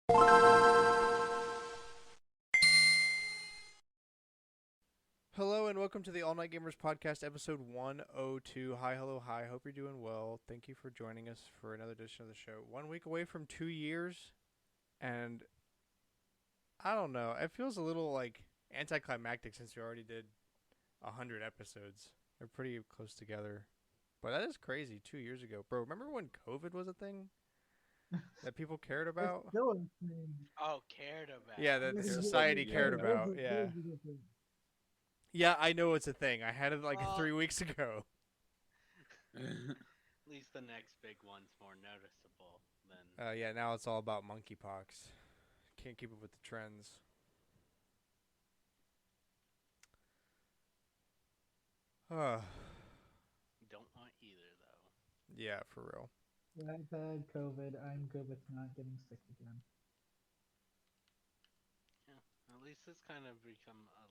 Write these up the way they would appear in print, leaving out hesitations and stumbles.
Hello and welcome to the All Night Gamers Podcast, episode 102. Hi, hello, hi. Hope you're doing well. Thank you for joining us for another edition of the show. 1 week away from 2 years, and I don't know. It feels a little like anticlimactic since we already did 100 episodes. They're pretty close together. But that is crazy, 2 years ago. Bro, remember when COVID was a thing that people cared It's about? still a thing. Oh, cared about. Yeah, that the It is- society it cared is- about. it Yeah. is different. Yeah, I know it's a thing. I had it like Well- 3 weeks ago. At least the next big one's more noticeable than. Yeah, now it's all about monkeypox. Can't keep up with the trends. Don't want either, though. Yeah, for real. I've had COVID. I'm good with not getting sick again. Yeah, at least it's kind of become a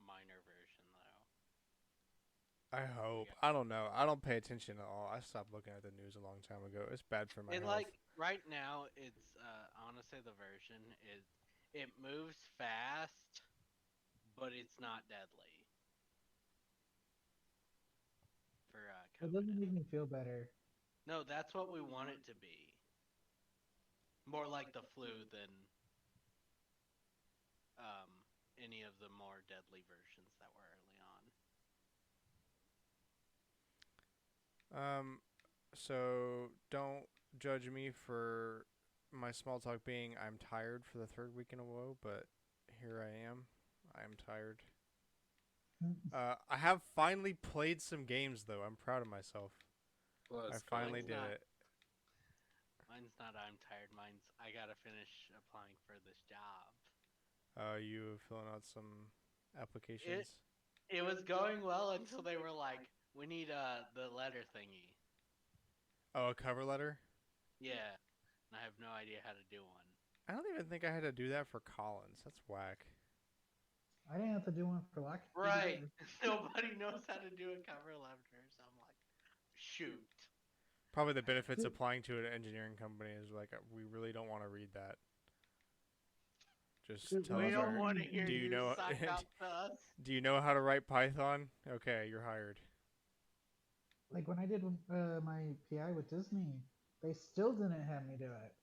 minor version, though. I hope. I don't know. I don't pay attention at all. I stopped looking at the news a long time ago. It's bad for my And health. right now, it's I want to say the version is it moves fast, but it's not deadly. For It doesn't COVID. make me feel better. No, that's what we want it to be. More like the flu than any of the more deadly versions that were early on. So don't judge me for my small talk being I'm tired for the third week in a row, but here I am. I am tired. I have finally played some games though. I'm proud of myself. I finally Mine's did not- it. Mine's not I'm tired. Mine's I gotta finish applying for this job. You filling out some applications? It was going well until they were like, we need the letter thingy. Oh, a cover letter? Yeah. And I have no idea how to do one. I don't even think I had to do that for Collins. That's whack. I didn't have to do one for Lock. Right. Nobody knows how to do a cover letter, so I'm like, shoot. Probably the benefits applying to an engineering company is like we really don't want to read that. Just tell We us. don't want to hear do you you know? suck up to us. Do you know how to write Python? Okay, you're hired. Like when I did my PI with Disney, they still didn't have me do it.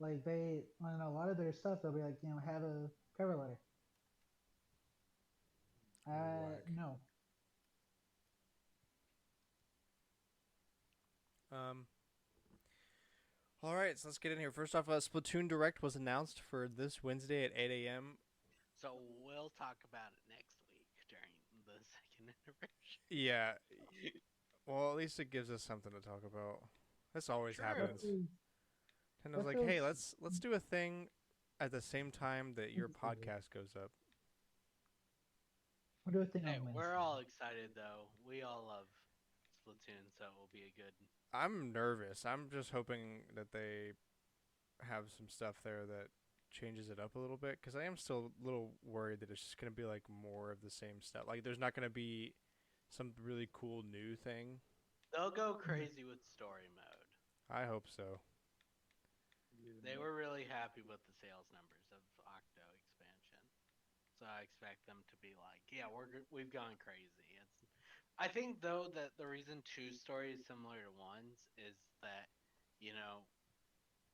Like they, on a lot of their stuff, they'll be like, have a cover letter. Whack. No. All right, so let's get in here. First off, Splatoon Direct was announced for this Wednesday at 8 a.m. So we'll talk about it next week during the second anniversary. Yeah. Well, at least it gives us something to talk about. This always True. happens. Nintendo's like, hey, let's do a thing at the same time that your podcast goes up. We'll do a thing Hey, on we're Wednesday. all excited though. We all love Splatoon, so it will be a good. I'm nervous. I'm just hoping that they have some stuff there that changes it up a little bit, because I am still a little worried that it's just going to be like more of the same stuff. Like there's not going to be some really cool new thing. They'll go crazy with story mode. I hope so. They were really happy with the sales numbers of Octo expansion, so I expect them to be like, "Yeah, we've gone crazy." I think though that the reason 2 story is similar to 1's is that,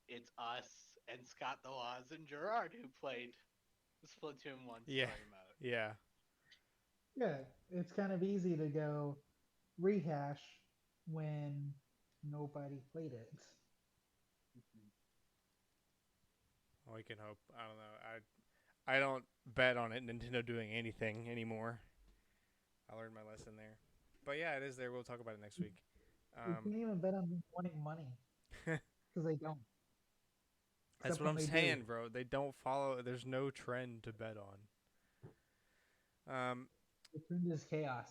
it's us and Scott the Laws and Gerard who played Splatoon 1 Yeah. story mode. Yeah. Yeah, it's kind of easy to go rehash when nobody played it. We can hope. I don't know. I don't bet on it, Nintendo doing anything anymore. I learned my lesson there. But yeah, it is there. We'll talk about it next week. You can't even bet on them wanting money because they don't. That's Except what I'm when they saying, do. bro. They don't follow. There's no trend to bet on. Splatoon is chaos,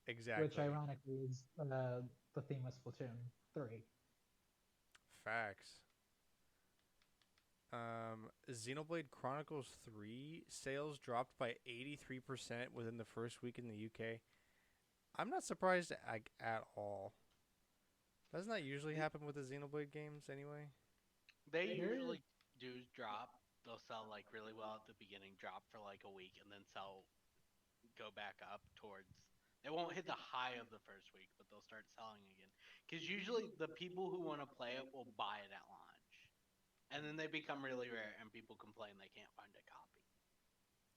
Exactly. which ironically is the theme of Splatoon 3. Facts. Xenoblade Chronicles 3 sales dropped by 83% within the first week in the UK. I'm not surprised at all. Doesn't that usually happen with the Xenoblade games anyway? They I heard. usually do drop. They'll sell like really well at the beginning, drop for like a week, and then go back up towards. They won't hit the high of the first week, but they'll start selling again. Because usually the people who want to play it will buy it at launch, and then they become really rare, and people complain they can't find a copy.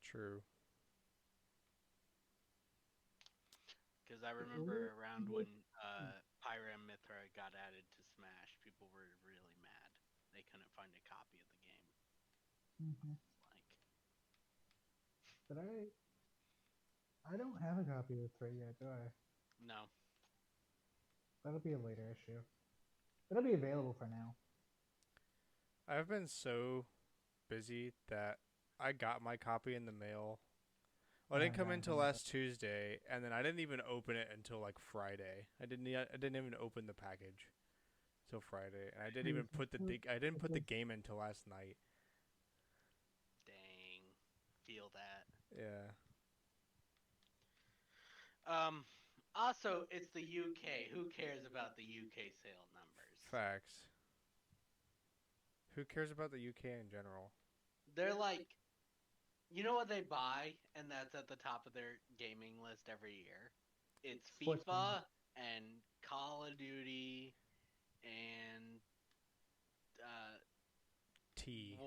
True. Because I What remember around when Pyram Mithra got added to Smash, people were really mad. They couldn't find a copy of the game. Mm-hmm. Like, But I don't have a copy of 3 yet, do I? no. That'll be a later issue. It'll be available for now. I've been so busy that I got my copy in the mail. Well, it didn't come in until last Tuesday, and then I didn't even open it until like Friday. I didn't even open the package until Friday, and I didn't even put the game in until last night. Dang. Feel that. Yeah. Also, it's the UK. Who cares about the UK sale numbers? Facts. Who cares about the UK in general? They're like, you know what they buy, and that's at the top of their gaming list every year? It's FIFA and Call of Duty and Tea.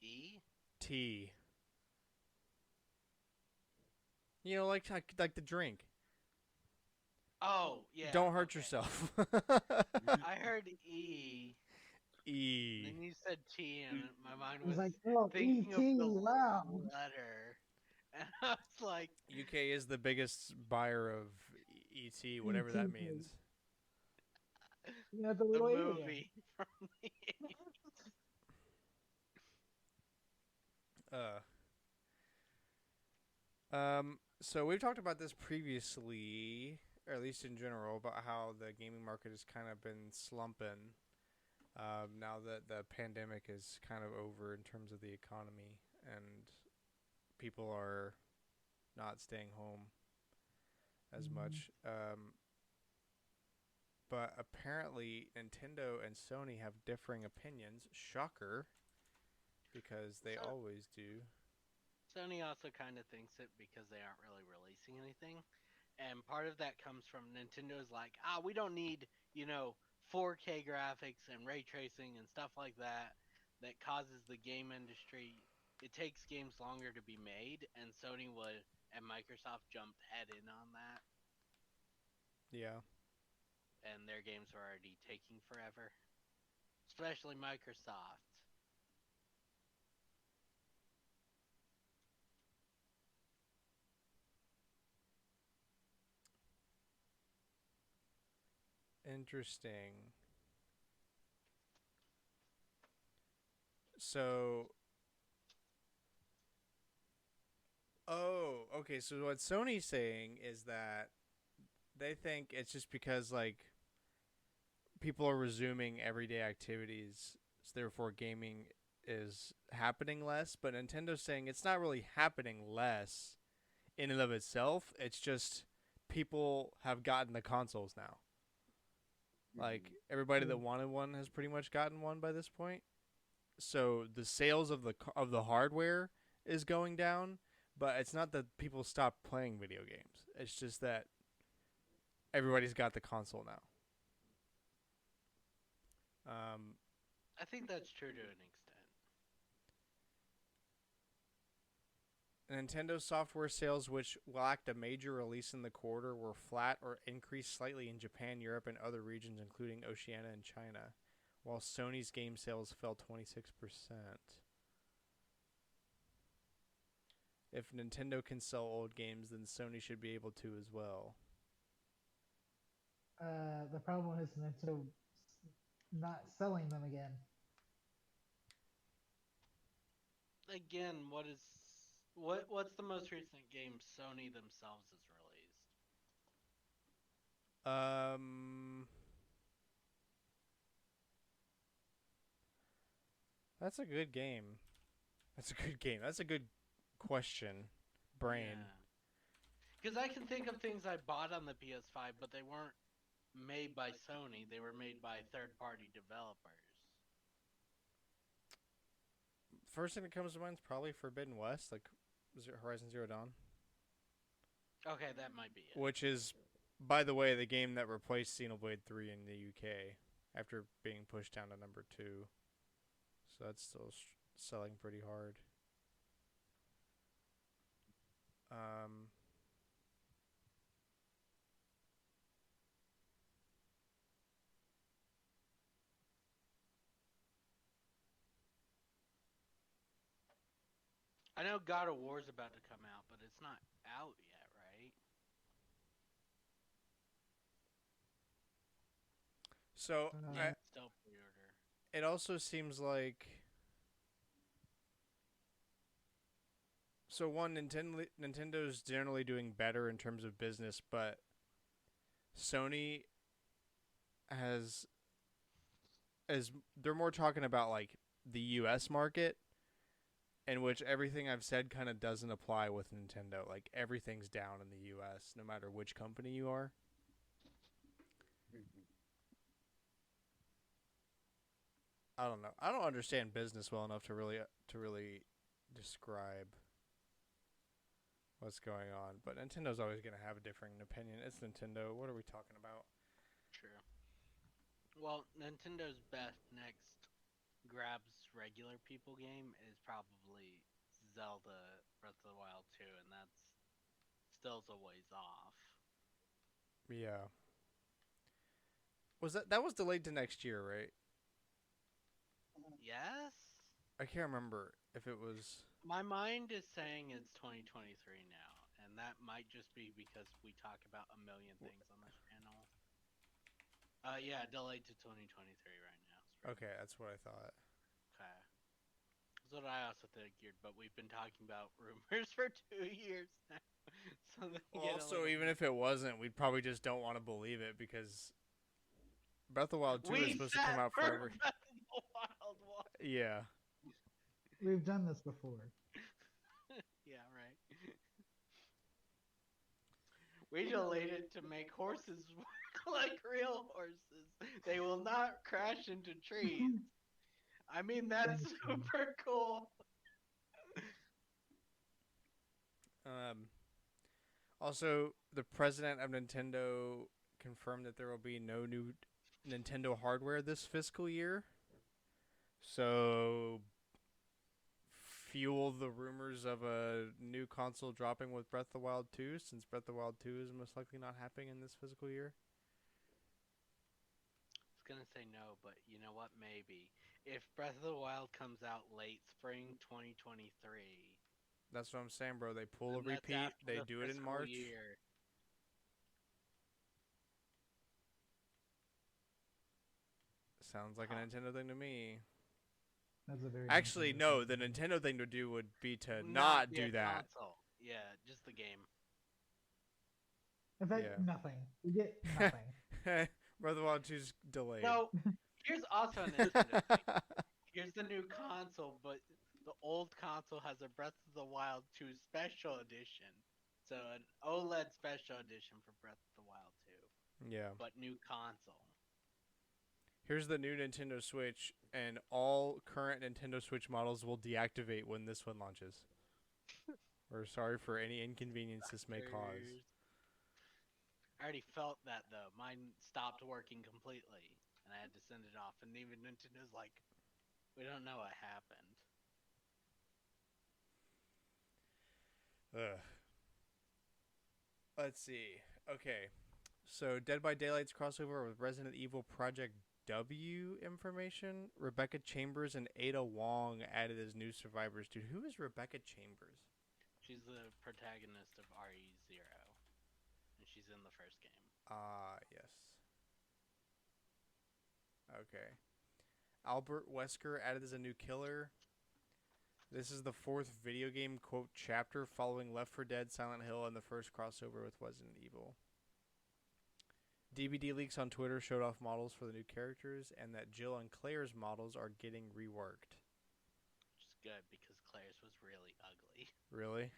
E? Tea. You know, like the drink. Oh, yeah. Don't hurt yourself. I heard E. E. Then you said T, and my mind It was was like, oh, thinking of E.T. the Wow. letter. And I was like, UK is the biggest buyer of ET, whatever that means. You know, the the little alien. movie from the So we've talked about this previously, or at least in general, about how the gaming market has kind of been slumping. Now that the pandemic is kind of over in terms of the economy, and people are not staying home as much. But apparently, Nintendo and Sony have differing opinions. Shocker, because they always do. Sony also kind of thinks it because they aren't really releasing anything. And part of that comes from Nintendo's like, we don't need, 4K graphics and ray tracing and stuff like that that causes the game industry. It takes games longer to be made, and Sony and Microsoft jumped head in on that. Yeah. And their games are already taking forever. Especially Microsoft. Interesting. So, okay. So what Sony's saying is that they think it's just because like people are resuming everyday activities, so therefore gaming is happening less. But Nintendo's saying it's not really happening less in and of itself. It's just people have gotten the consoles now. Like everybody that wanted one has pretty much gotten one by this point. So the sales of the hardware is going down, but it's not that people stop playing video games. It's just that everybody's got the console now. I think that's true to an extent. Nintendo software sales, which lacked a major release in the quarter, were flat or increased slightly in Japan, Europe, and other regions, including Oceania and China, while Sony's game sales fell 26%. If Nintendo can sell old games, then Sony should be able to as well. The problem is Nintendo not selling them again. Again, what's the most recent game Sony themselves has released? That's a good game. That's a good question. Brain. Because I can think of things I bought on the PS5, but they weren't made by Sony. They were made by third-party developers. first thing that comes to mind is probably Forbidden West, like Horizon Zero Dawn, Okay, that might be it. which is, by the way, the game that replaced Xenoblade 3 in the UK after being pushed down to number 2. So that's still selling pretty hard. Um, I know God of War's about to come out, but it's not out yet, right? so Yeah, I, it's still pre-order. it also seems like one Nintendo's generally doing better in terms of business, but Sony has as they're more talking about like the US market, in which everything I've said kind of doesn't apply with Nintendo. Like everything's down in the US no matter which company you are. I don't know. I don't understand business well enough to really describe what's going on, but Nintendo's always going to have a differing opinion. It's Nintendo. What are we talking about? True. Well, Nintendo's best next grabs regular people game is probably Zelda Breath of the Wild 2, and that's still a ways off. Yeah. That was delayed to next year, right? Yes? I can't remember if it was. My mind is saying it's 2023 now, and that might just be because we talk about a million things on this channel. Yeah, delayed to 2023 right now. Okay, that's what I thought. Okay. That's what I also figured, but we've been talking about rumors for 2 years now. So Also, even if it wasn't, we probably just don't want to believe it because Breath of the Wild 2 is supposed to come out forever. Breath of the Wild 1. Yeah. We've done this before. Yeah, right. We delayed it to make horses work like real horses. They will not crash into trees. I mean, that's super cool. Also, the president of Nintendo confirmed that there will be no new Nintendo hardware this fiscal year. So, fuel the rumors of a new console dropping with Breath of the Wild 2, since Breath of the Wild 2 is most likely not happening in this fiscal year. I was gonna say no, but you know what? Maybe. If Breath of the Wild comes out late spring 2023. That's what I'm saying, bro. They pull a repeat. They do it in March. Year. Sounds like a Nintendo thing to me. That's a very Actually, Nintendo no. thing. The Nintendo thing to do would be to not do that. Console. Yeah, just the game. In fact, Yeah. nothing. We get nothing. Breath of the Wild 2's delayed. No, here's also a Nintendo thing. Here's the new console, but the old console has a Breath of the Wild 2 Special Edition. So an OLED Special Edition for Breath of the Wild 2. Yeah. But new console. Here's the new Nintendo Switch, and all current Nintendo Switch models will deactivate when this one launches. We're sorry for any inconvenience this may cause. I already felt that, though. Mine stopped working completely, and I had to send it off. And even Nintendo's like, we don't know what happened. Ugh. Let's see. Okay. So, Dead by Daylight's crossover with Resident Evil Project W information. Rebecca Chambers and Ada Wong added as new survivors. Dude, who is Rebecca Chambers? She's the protagonist of RE0. And she's in the first game. Ah, yes. Okay. Albert Wesker added as a new killer. This is the 4th video game quote chapter following Left 4 Dead, Silent Hill, and the first crossover with Resident Evil. DVD leaks on Twitter showed off models for the new characters, and that Jill and Claire's models are getting reworked. Which is good, because Claire's was really ugly. Really?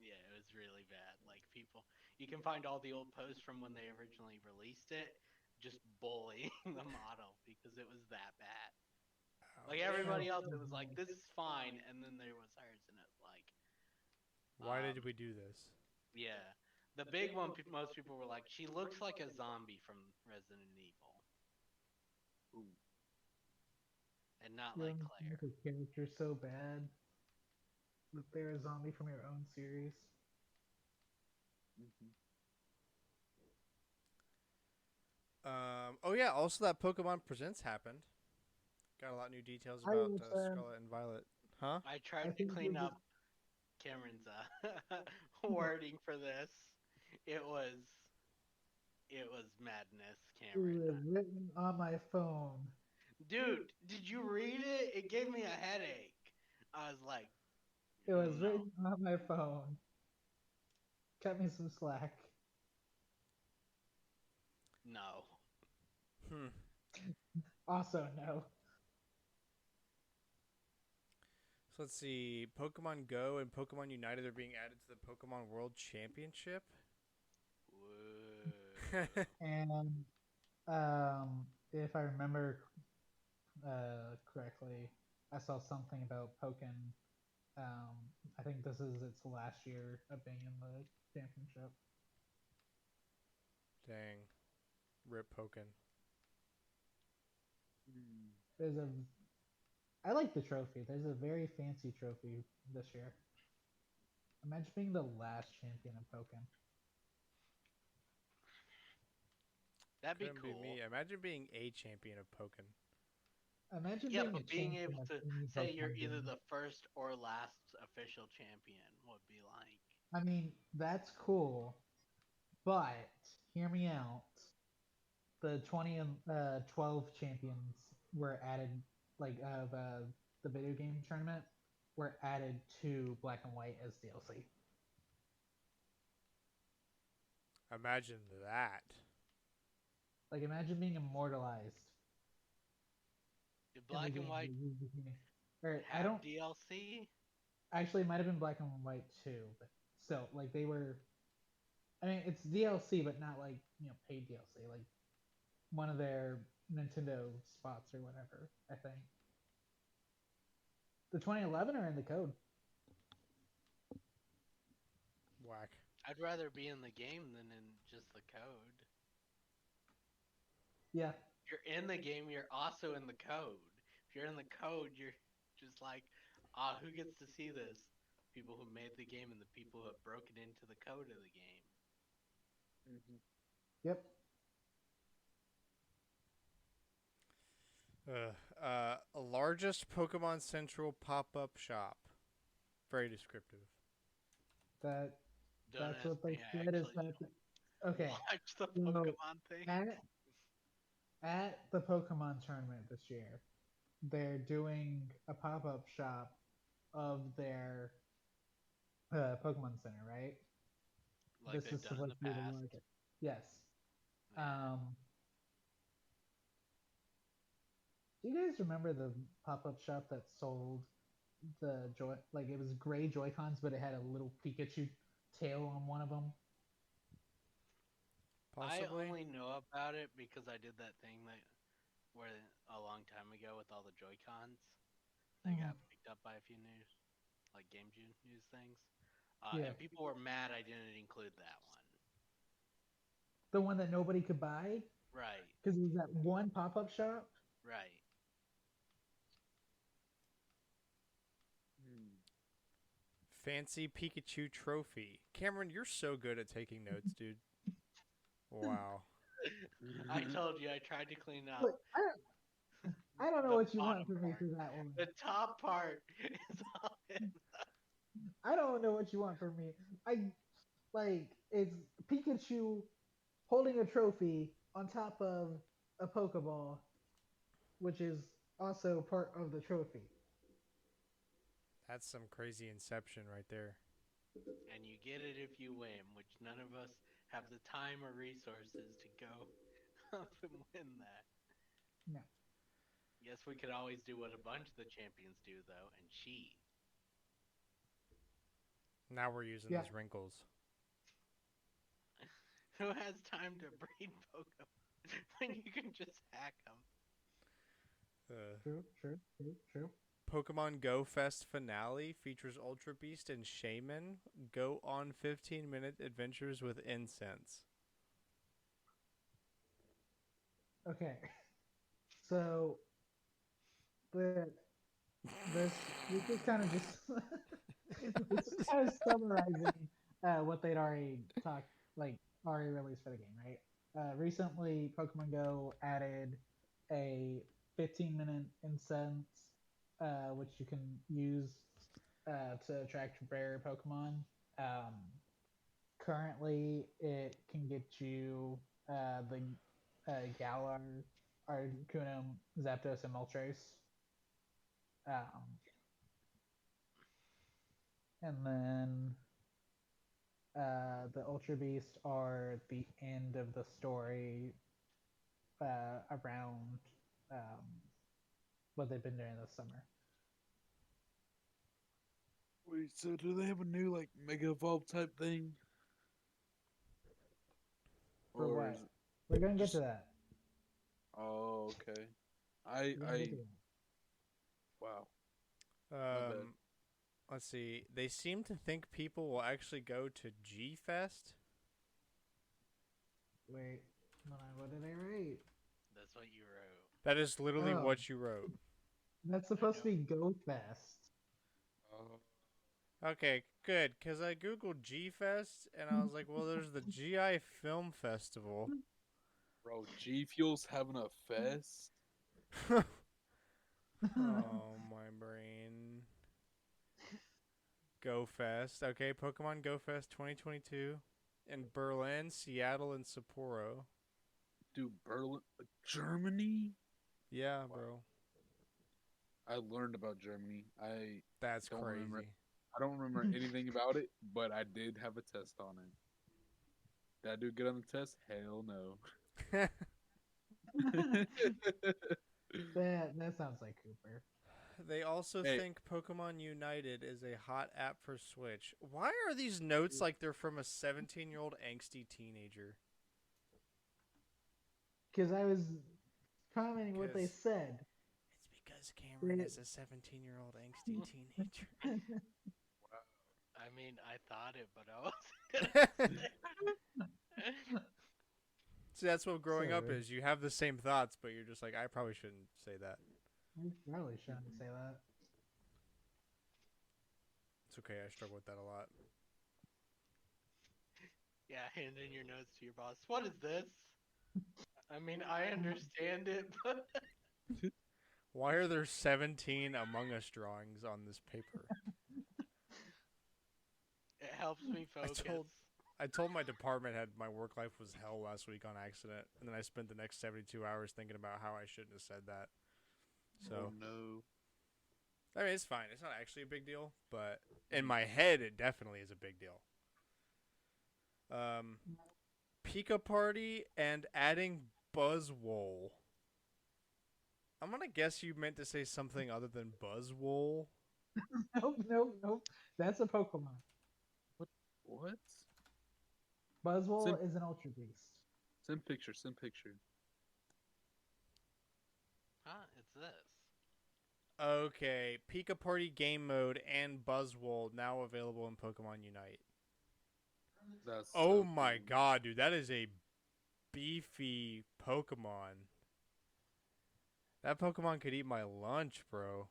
Yeah, it was really bad. Like, people... You can find all the old posts from when they originally released it, just bullying the model, because it was that bad. Like everybody else, it was like, this is fine, and then there was hers, and it was like, Why did we do this? yeah. The big one, most people were like, she looks like a zombie from Resident Evil, Ooh. and not You like want to Claire. make a character so bad that they're a zombie from your own series. Mm-hmm. Oh yeah, also that Pokemon Presents happened. Got a lot of new details I about was, Scarlet and Violet. Huh? I I tried to think clean this is- up Cameron's wording for this. It was madness, It Cameron. was written on my phone. Dude, did you read it? It gave me a headache. I was like, It was no. written on my phone. Cut me some slack. No. Hmm. Also, no. So let's see. Pokemon Go and Pokemon United are being added to the Pokemon World Championship. Whoa. And if I remember correctly, I saw something about Pokken. I think this is its last year of being in the championship. Dang. Rip Pokken. Mm. There's a, I like the trophy. There's a very fancy trophy this year. Imagine being the last champion of Pokken. That'd be Couldn't cool. be me. Imagine being a champion of Pokken. Imagine Yeah, being but a being champion able of to any say you're Pokemon either game. the first or last official champion would be like. I mean, that's cool, but hear me out. The 20 and 12 champions were added, like of the video game tournament, were added to Black and White as DLC. Imagine that. Like, imagine being immortalized. Did in the Black and game White that you became. Or I have don't DLC? actually, it might have been Black and White too, but still, like they were. I mean, it's DLC, but not like paid DLC. Like one of their Nintendo spots or whatever. I think the 2011 are in the code. Whack. I'd rather be in the game than in just the code. Yeah, You're in the game, you're also in the code. If you're in the code, you're just like, who gets to see this? People who made the game and the people who have broken into the code of the game. Mm-hmm. yep. Largest Pokemon Central pop-up shop. Very descriptive. That Don't that's ask what they me, I said is actually that. Okay, watch the so Pokemon thing. at the Pokemon tournament this year, they're doing a pop-up shop of their Pokemon Center, right? Like This they've is done in supposed the to be the past. largest. Yes. Yeah. Do you guys remember the pop-up shop that sold the joy? Like it was gray Joy Cons, but it had a little Pikachu tail on one of them. Possibly. I only know about it because I did that thing where a long time ago with all the Joy-Cons. They got picked up by a few news, like Game news things. Yeah. And people were mad I didn't include that one. The one that nobody could buy Right, because it was that one pop-up shop. right. Mm. Fancy Pikachu trophy. Cameron, you're so good at taking notes, dude. Wow. I told you I tried to clean up. Look, I don't know The what you want bottom from me part. for that one. The top part is all in. I don't know what you want from me. I like it's Pikachu holding a trophy on top of a Pokeball, which is also part of the trophy. That's some crazy inception right there. And you get it if you win, which none of us have the time or resources to go up and win that. No. Guess we could always do what a bunch of the champions do, though, and cheat. Now we're using Yeah. those wrinkles. Who has time to breed Pokemon when you can just hack them? True, true, true, true. Pokemon Go Fest finale features Ultra Beast and Shaman go on 15-minute adventures with incense. Okay. So the this is kind of just this is kind of summarizing what they'd already already released for the game, right? Recently, Pokemon Go added a 15-minute incense, which you can use to attract rare Pokemon. Um, Currently, it can get you the Galar, Articuno, Zapdos, and Moltres. Um, and then the Ultra Beast are the end of the story around what they've been doing this summer. Wait, so do they have a new like Mega Evolve type thing? For Or what? is it We're gonna get just to that. oh okay. We're gonna get to that. Wow. bad. Let's see. They seem to think people will actually go to G Fest. Wait, what did I write? That's what you wrote. That is literally Oh. what you wrote. That's supposed to be Go Fest. Okay, good. Because I googled G Fest and I was like, well, there's the GI Film Festival. Bro, G Fuel's having a fest. Oh, my brain. Go Fest. Okay, Pokemon Go Fest 2022 in Berlin, Seattle, and Sapporo. Dude, Berlin, Germany? Yeah, Wow. bro. I learned about Germany. That's Don't crazy. remember. I don't remember anything about it, but I did have a test on it. Did I do good on the test? Hell no. That sounds like Cooper. They also Hey. think Pokemon United is a hot app for Switch. Why are these notes like they're from a 17-year-old angsty teenager? Because I was commenting what they 'Cause- said. It's because Cameron is a 17-year-old angsty teenager. I mean, I thought it, but I wasn't gonna say. See, that's what growing up Sir. is. You have the same thoughts, but you're just like, I probably shouldn't say that. I probably shouldn't say that. It's okay. I struggle with that a lot. Yeah, hand in your notes to your boss. What is this? I mean, I understand it, but Why are there 17 Among Us drawings on this paper? it helps me focus. I told my department head my work life was hell last week on accident, and then I spent the next 72 hours thinking about how I shouldn't have said that. So, Oh no. I mean, it's fine. It's not actually a big deal, but in my head, it definitely is a big deal. Pika Party and adding Buzzwole. I'm gonna guess you meant to say something other than Buzzwole. Nope. That's a Pokemon. What? Buzzwole is an Ultra Beast. Send picture. Huh? It's this. Okay, Pika Party game mode and Buzzwole now available in Pokemon Unite. That's Oh so my cool. god, dude, that is a beefy Pokemon. That Pokemon could eat my lunch, bro.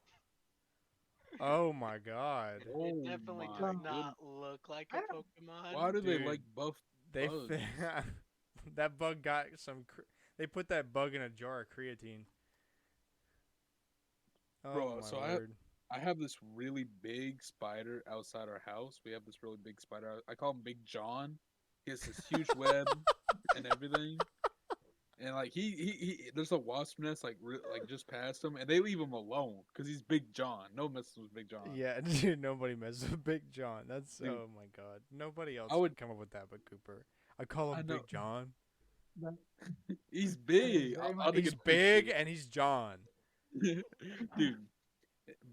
Oh my god. Oh It definitely my does goodness. not look like a I don't- Pokemon. Why do they Dude, like buff They bugs? that bug got some. They put that bug in a jar of creatine. Oh Bro, my so word! I have this really big spider outside our house. We have this really big spider. I call him Big John. He has this huge web and everything. And like he there's a wasp nest like just past him, and they leave him alone because he's Big John. No one messes with Big John. Yeah, dude, nobody messes with Big John. That's Dude. oh my god. Nobody else I would- would come up with that but Cooper. I call I him know. Big John. He's big. very I'll He's take a big picture. and he's John. Dude,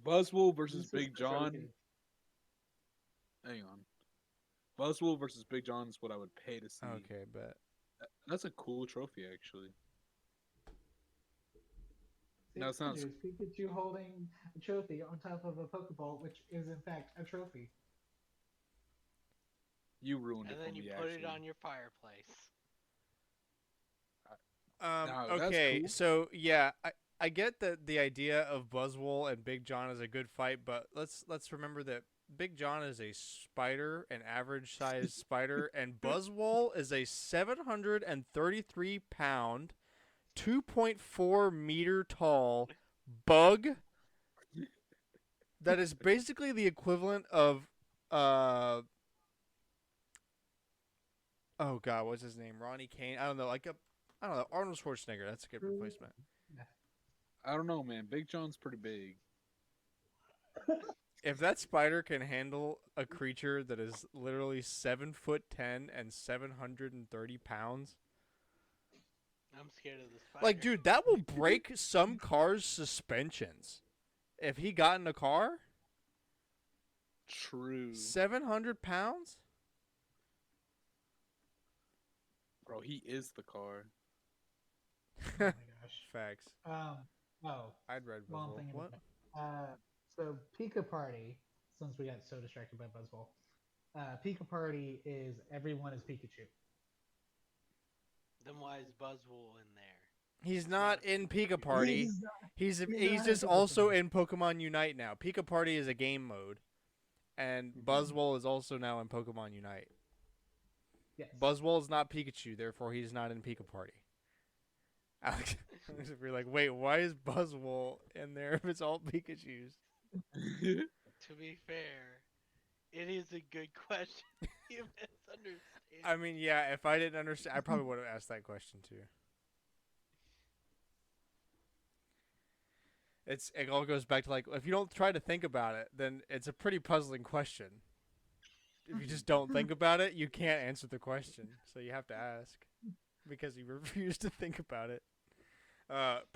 Buzzwole versus This is Big the John. trophy. Hang on. Buzzwole versus Big John is what I would pay to see. Okay, bet. That's a cool trophy, actually. See, No, I it told sounds. you, it's Pikachu holding a trophy on top of a Pokeball, which is in fact a trophy. You ruined And it for then you me, put actually. it on your fireplace. No, that's Okay, cool. so yeah, I get that the idea of Buzzwole and Big John is a good fight, but let's remember that Big John is a spider, an average sized spider, and Buzzwole is a 733-pound, 2.4-meter tall bug that is basically the equivalent of oh god, what's his name? Ronnie Kane. I don't know, I don't know, Arnold Schwarzenegger. That's a good replacement. Yeah. I don't know, man. Big John's pretty big. If that spider can handle a creature that is literally 7'10" and 730 pounds, I'm scared of the spider. like, dude, that will break some cars' suspensions. If he got in a car, True. 700 pounds. Bro, he is the car. Oh my gosh. Facts. Oh, I'd read well, I'm Buzzwole. thinking What? about so Pika Party, since we got so distracted by Buzzball, Pika Party is everyone is Pikachu. Then why is Buzzwole in there? He's not in Pika Party. He's not just in Pika also Party. in Pokemon Unite now. Pika Party is a game mode, and Buzzwole is also now in Pokemon Unite. Yes. Buzzwole is not Pikachu, therefore he's not in Pika Party. Alex, we're like, wait, why is Buzzwole in there if it's all Pikachus? To be fair, it is a good question. You misunderstand. I mean, yeah, if I didn't understand, I probably would have asked that question too. It all goes back to, like, if you don't try to think about it, then it's a pretty puzzling question. If you just don't think about it, you can't answer the question. So you have to ask because you refuse to think about it.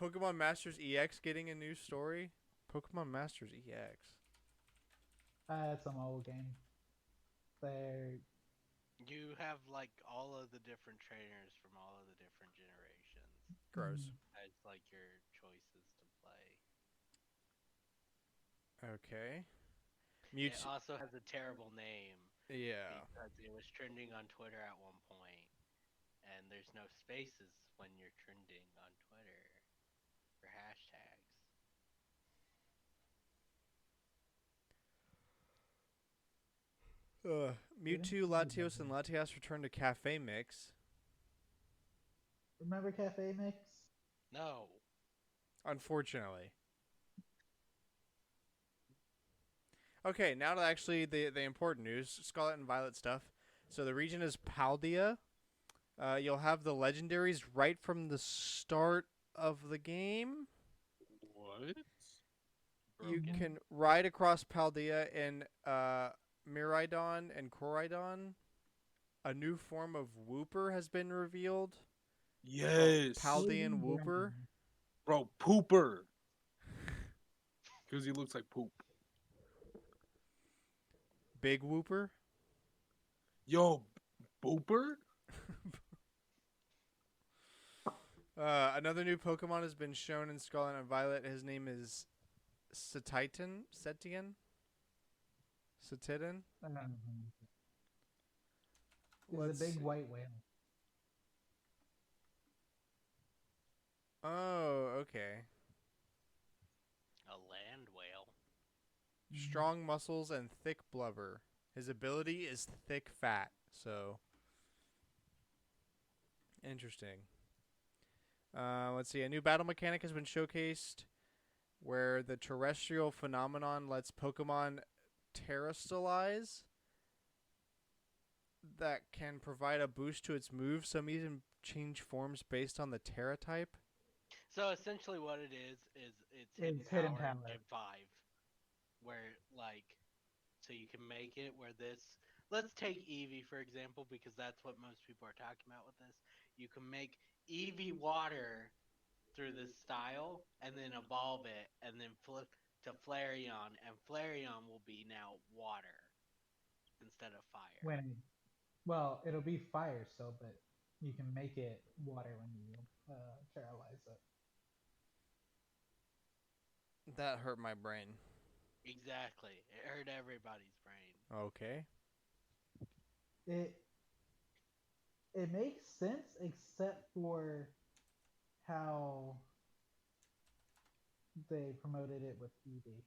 Pokemon Masters EX getting a new story. Pokemon Masters EX. It's an old game. They're You have like all of the different trainers from all of the different generations Gross. as like your choices to play. Okay. It also has a terrible name Yeah. because it was trending on Twitter at one point, and there's no spaces when you're trending on Twitter for hashtags. Mewtwo, Latios, and Latias return to Cafe Mix. remember Cafe Mix? No. Unfortunately. Okay, now to actually the important news, Scarlet and Violet stuff. So the region is Paldea. You'll have the legendaries right from the start of the game. What? You Broken. can ride across Paldea in Miraidon and Koraidon. A new form of Wooper has been revealed. Yes. Paldean Wooper. Bro, pooper. Because he looks like poop. Big Wooper. Yo, booper? Another new Pokemon has been shown in Scarlet and Violet. His name is Setian? Setian? Setidon? It's a big white whale. Oh, okay. A land whale. Strong muscles and thick blubber. His ability is thick fat, so interesting. Let's see. A new battle mechanic has been showcased where the terrestrial phenomenon lets Pokemon terrestrialize that can provide a boost to its moves. Some even change forms based on the Terra type. So essentially, what it is it's hidden hidden power power. in 5, where like, so you can make it where this. Let's take Eevee for example, because that's what most people are talking about with this. You can make Eevee water through this style, and then evolve it, and then flip to Flareon, and Flareon will be now water instead of fire. Well, it'll be fire still, but you can make it water when you terrorize it. That hurt my brain. Exactly. It hurt everybody's brain. Okay. It makes sense except for how they promoted it with Eevee.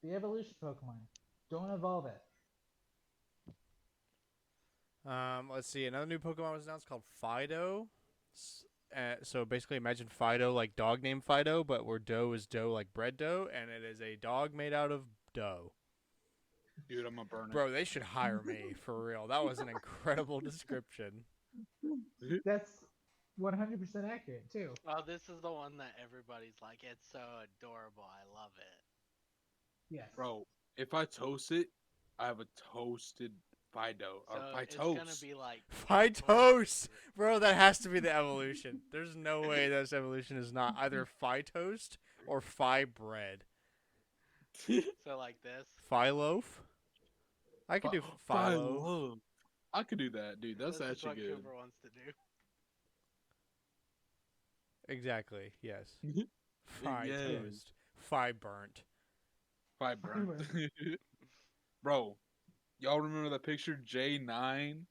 The evolution Pokemon. Don't evolve it. Let's see. Another new Pokemon was announced called Fidough. So basically, imagine Fido like dog named Fido, but where dough is dough like bread dough, and it is a dog made out of dough. Dude, I'm gonna burn it. Bro, they should hire me for real. That was an incredible description. That's 100% accurate too. Oh, this is the one that everybody's like, it's so adorable. I love it. Yes. Bro, if I toast it, I have a toasted Fido. So Or it's Fitos. gonna be like Phytos! Bro, that has to be the evolution. There's no way this evolution is not either Phytoast or Phi bread. so like this. Phyloaf? I could do Phyloaf. Phylo. I could do that, dude. That's This is actually what good. Cooper wants to do. Exactly, yes. Yes. Phytoast. Phi burnt. Phi burnt. Bro, y'all remember that picture J9?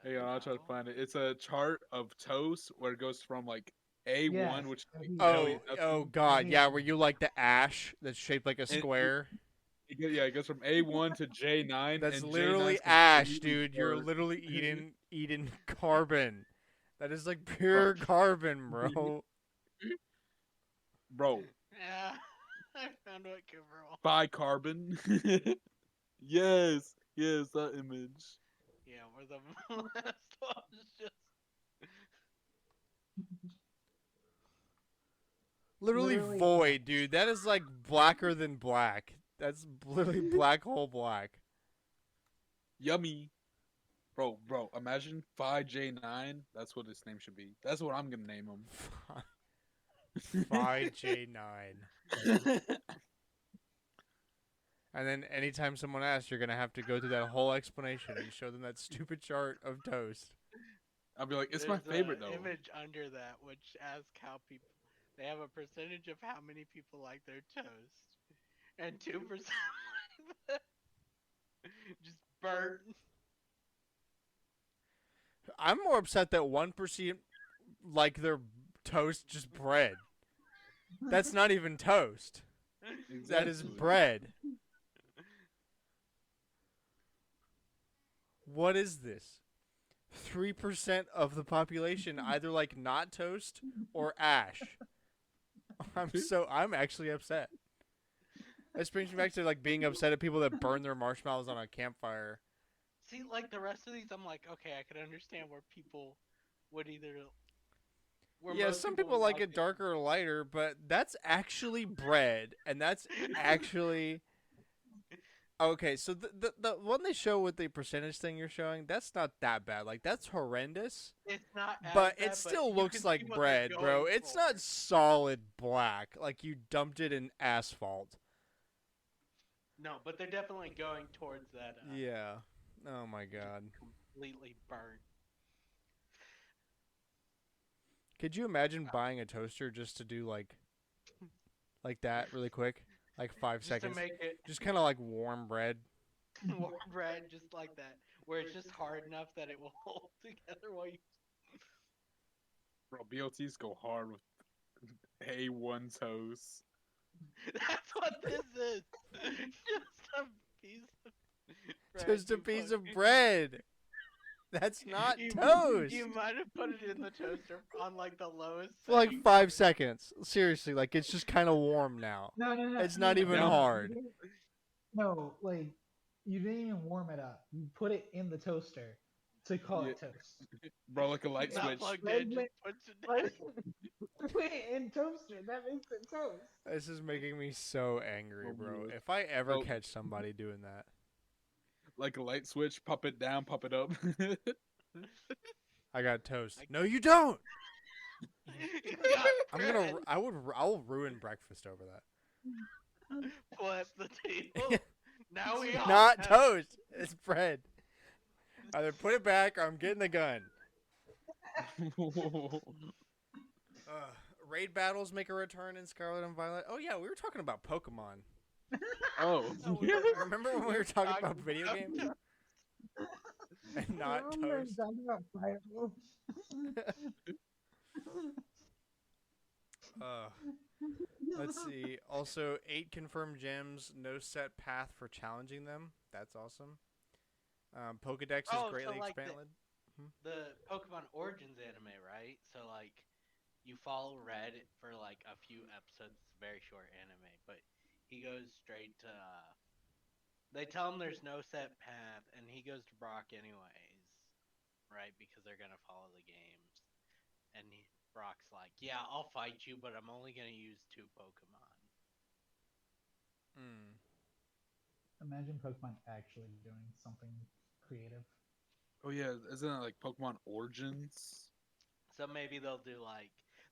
Hang on, I'll try to No. find it. It's a chart of toast where it goes from like A1, Yes. which Oh god, yeah, where you like the ash that's shaped like a It- square. it goes from A1 to J9. That's and literally J9's ash, completely dude. You're burnt. literally eating carbon. That is like pure carbon, bro. Bro, Yeah, I found what Cooper wants. bicarbon. Yes, that image. Yeah, where the last one is just. Literally Literally void, dude. That is like blacker than black. That's literally black hole black. Yummy. Bro, imagine Phi J9. That's what his name should be. That's what I'm gonna name him. Phi J9. And then anytime someone asks, you're gonna have to go through that whole explanation and show them that stupid chart of toast. I'll be like, it's my There's favorite a though. image under that which asks how people. They have a percentage of how many people like their toast, and 2% just burnt. I'm more upset that 1% like their toast just bread. That's not even toast. That is Exactly. bread. What is this? 3% of the population either like not toast or ash. I'm actually upset. This brings me back to like being upset at people that burn their marshmallows on a campfire. See, like the rest of these, I'm like, okay, I could understand where people would either. Where Yeah, most some people would like it darker or lighter, but that's actually bread, and that's actually okay. So the one they show with the percentage thing you're showing, that's not that bad. Like that's horrendous, It's not, as but bad, it still you looks can see like what they're bread, bro. going It's for. not solid black, like you dumped it in asphalt. No, but they're definitely going towards that. Yeah. Oh my god. Completely burnt. Could you imagine buying a toaster just to do like that really quick, like 5 Just seconds, to make it just kind of like warm bread? warm bread, just like that, where it's just hard enough that it will hold together while you. Bro, BLTs go hard with A1 toast. That's what this is. Just a piece of bread. Just a you piece put- of bread. That's not you, toast. You might have put it in the toaster on like the lowest. For like setting. 5 seconds. Seriously, like it's just kind of warm now. No. It's not even No. hard. No, like you didn't even warm it up. You put it in the toaster to call it toast. Bro, like a light Not switch. plugged Red in, lit- just puts it down. Put it in toaster. That makes it toast. This is making me so angry, Oh, bro. weird. If I ever Oh. catch somebody doing that, Like a light switch, pop it down, pop it up. I got toast. No, you don't. You got I will ruin breakfast over that. flip the table. Now we all Not have- toast. It's bread. Either put it back or I'm getting the gun. Raid battles make a return in Scarlet and Violet. Oh yeah, we were talking about Pokemon. Oh. Remember when we were talking about video games and not Toast? Talking about Fire Wolf. Let's see. Also, 8 confirmed gems, no set path for challenging them. That's awesome. Pokedex is Oh, so greatly like expanded. The Pokemon Origins anime, right? So like, you follow Red for like a few episodes. It's a very short anime, but he goes straight to. They tell him there's no set path, and he goes to Brock anyways, right? Because they're gonna follow the games, and Brock's like, "Yeah, I'll fight you, but I'm only gonna use 2 Pokemon." Hmm. Imagine Pokemon actually doing something creative. Oh yeah, isn't it like Pokemon Origins? So maybe they'll do like.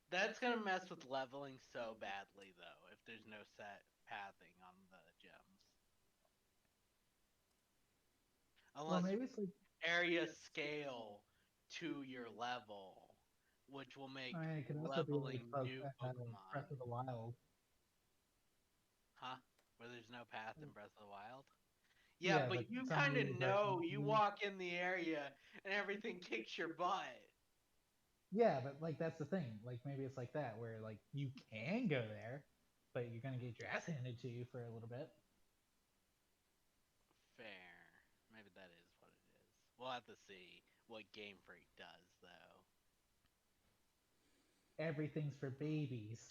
That's gonna mess with leveling so badly though, if there's no set pathing on the gems. Well, Unless maybe it's like area scale to your level, which will make it could also be like leveling new Pokemon. Breath of the Wild. Huh? Where there's no path in Breath of the Wild? Yeah, Yeah, but but you some kind of new know. versions You use- walk in the area and everything kicks your butt. Yeah, but like that's the thing. Like maybe it's like that where like you can go there, but you're gonna get your ass handed to you for a little bit. Fair. Maybe that is what it is. We'll have to see what Game Freak does, though. Everything's for babies.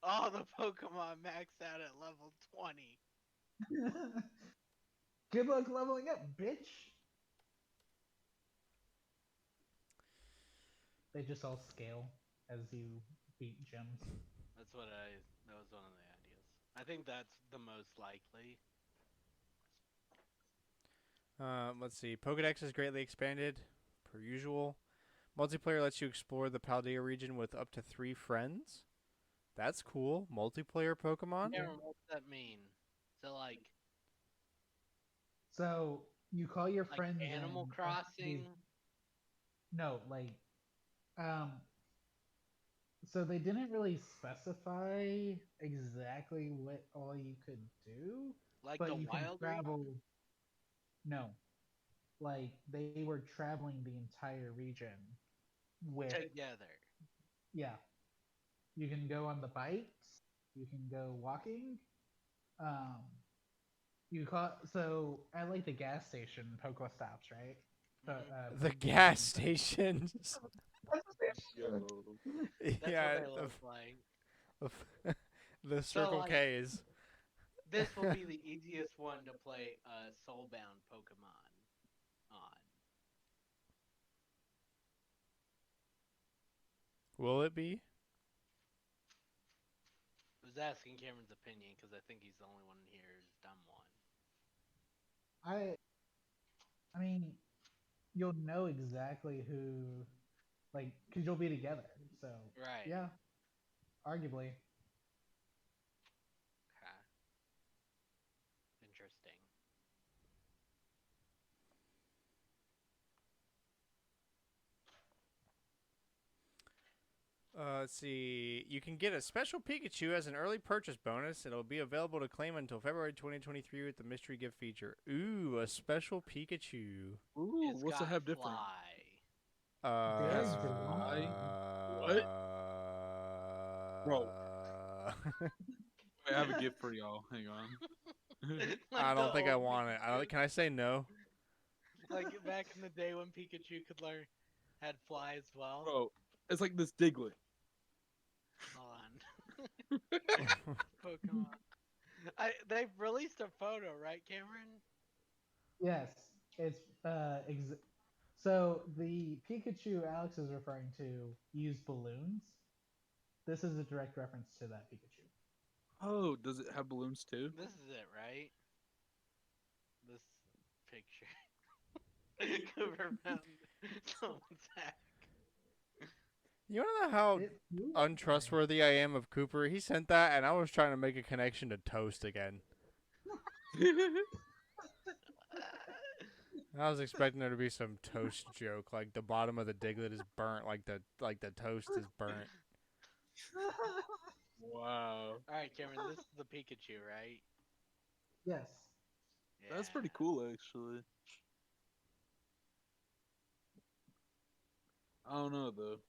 All the Pokemon maxed out at level 20. Good luck leveling up, bitch. They just all scale as you beat gyms. That was one of the ideas. I think that's the most likely. Let's see. Pokedex is greatly expanded, per usual. Multiplayer lets you explore the Paldea region with up to 3 friends. That's cool. Multiplayer Pokemon? Cameron, what does that mean? So, like So you call your friends Animal in, Crossing? No, like so they didn't really specify exactly what all you could do, Like but the you can Wild travel. No, like they were traveling the entire region with. together. Yeah, you can go on the bikes. You can go walking. Um, you call so at like the gas station, Pokestops, right? Mhm. The gas stations. Yo. That's Yeah, what they look like. the Circle like- K's. This will be the easiest one to play a Soulbound Pokemon on. Will it be? I was asking Cameron's opinion because I think he's the only one here who's done one. I mean, you'll know exactly who, like, because you'll be together. So Right. yeah, arguably. Okay. Interesting. Let's see. You can get a special Pikachu as an early purchase bonus. It'll be available to claim until February 2023 with the mystery gift feature. Ooh, a special Pikachu. Ooh, It's what's got it have different? Fly. There's What? Bro. I I have a gift for y'all. Hang on. Like don't the think I old want it. Pikachu. Can I say no? Like back in the day when Pikachu could had Fly as well. Bro, it's like this Diglett. Hold on. Pokemon. They've released a photo, right, Cameron? Yes, it's so the Pikachu Alex is referring to used balloons. This is a direct reference to that Pikachu. Oh, does it have balloons too? This is it, right? This picture. Cooper found someone's hack. You want to know how It looks untrustworthy I am of Cooper? He sent that, and I was trying to make a connection to Toast again. I was expecting there to be some toast joke, like the bottom of the Diglett is burnt, like the toast is burnt. Wow. All right, Cameron, this is the Pikachu, right? Yes. Yeah. That's pretty cool, actually. I don't know though.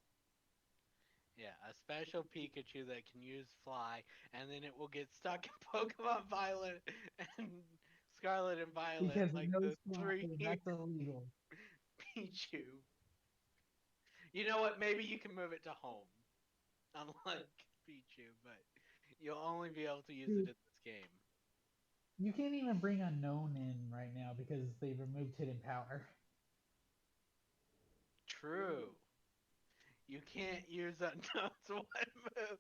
Yeah, a special Pikachu that can use Fly, and then it will get stuck in Pokemon Violet and Scarlet and Violet, Because like no the spot, three that's illegal. Pichu. You know what? Maybe you can move it to home, unlike Pichu, but you'll only be able to use it in this game. You can't even bring Unknown in right now because they removed Hidden Power. True. You can't use Unknown's one move.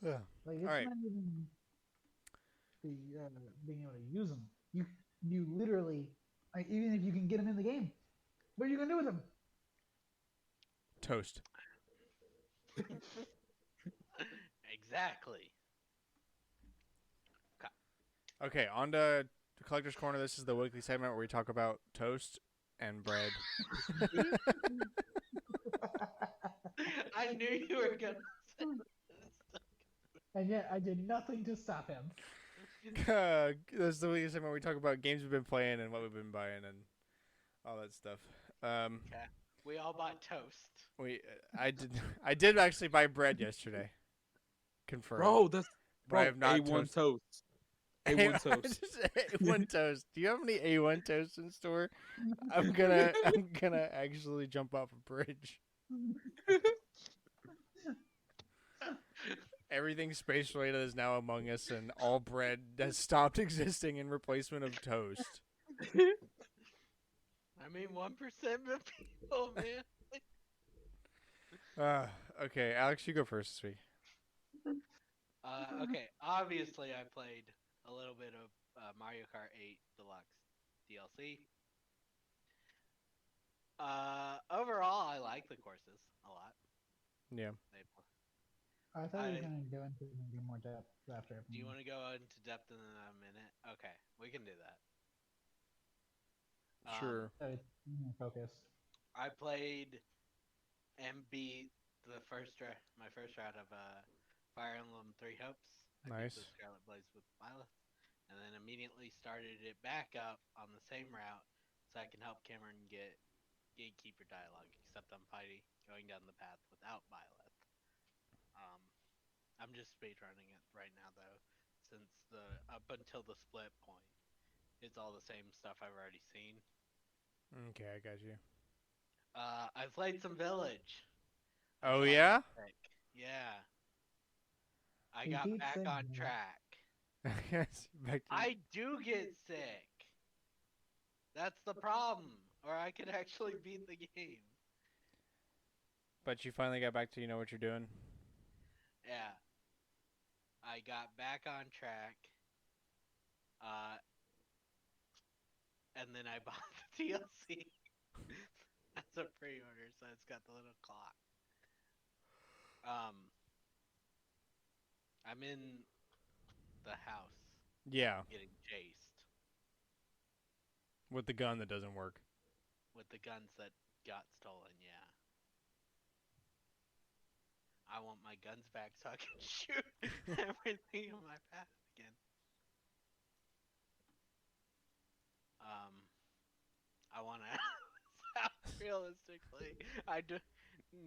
Yeah. Like it's Alright. not even the being able to use them. You literally, like, even if you can get them in the game, what are you gonna do with them? Toast. Exactly. Okay, on to Collector's Corner. This is the weekly segment where we talk about toast and bread. I knew you were gonna say this. And yet I did nothing to stop him. This is the weekly segment where we talk about games we've been playing and what we've been buying and all that stuff. Okay. We all bought toast. I did actually buy bread yesterday. Confirmed. Bro, that's But I have not A1 toast. I A1 toast. just A1 toast. Do you have any A1 toast in store? I'm gonna actually jump off a bridge. Everything space related is now among us, and all bread has stopped existing in replacement of toast. I mean, 1% of people, man. Okay, Alex, you go first this week. Okay, obviously I played a little bit of Mario Kart 8 Deluxe DLC. Overall, I like the courses a lot. Yeah. I thought you were gonna go into maybe more depth after. Do you want to go into depth in a minute? Okay, we can do that. Sure. So it's more focused. I played and beat my first round of Fire Emblem Three Hopes. I Nice. beat the Scarlet Blaze with Violet, and then immediately started it back up on the same route so I can help Cameron get Gatekeeper dialogue. Except I'm going down the path without Violet. I'm just speedrunning it right now though, since up until the split point, it's all the same stuff I've already seen. Okay, I got you. I played some Village. Oh yeah. Yeah. I He got keeps back saying on that. track. Yes, back to I do get sick. That's the problem. Or I could actually beat the game. But you finally got back to what you're doing. Yeah. I got back on track. And then I bought the DLC. That's a pre-order, so it's got the little clock. I'm in the house Yeah, getting chased with the gun that doesn't work. with the guns that got stolen, yeah. I want my guns back so I can shoot everything in my path again. I want to realistically.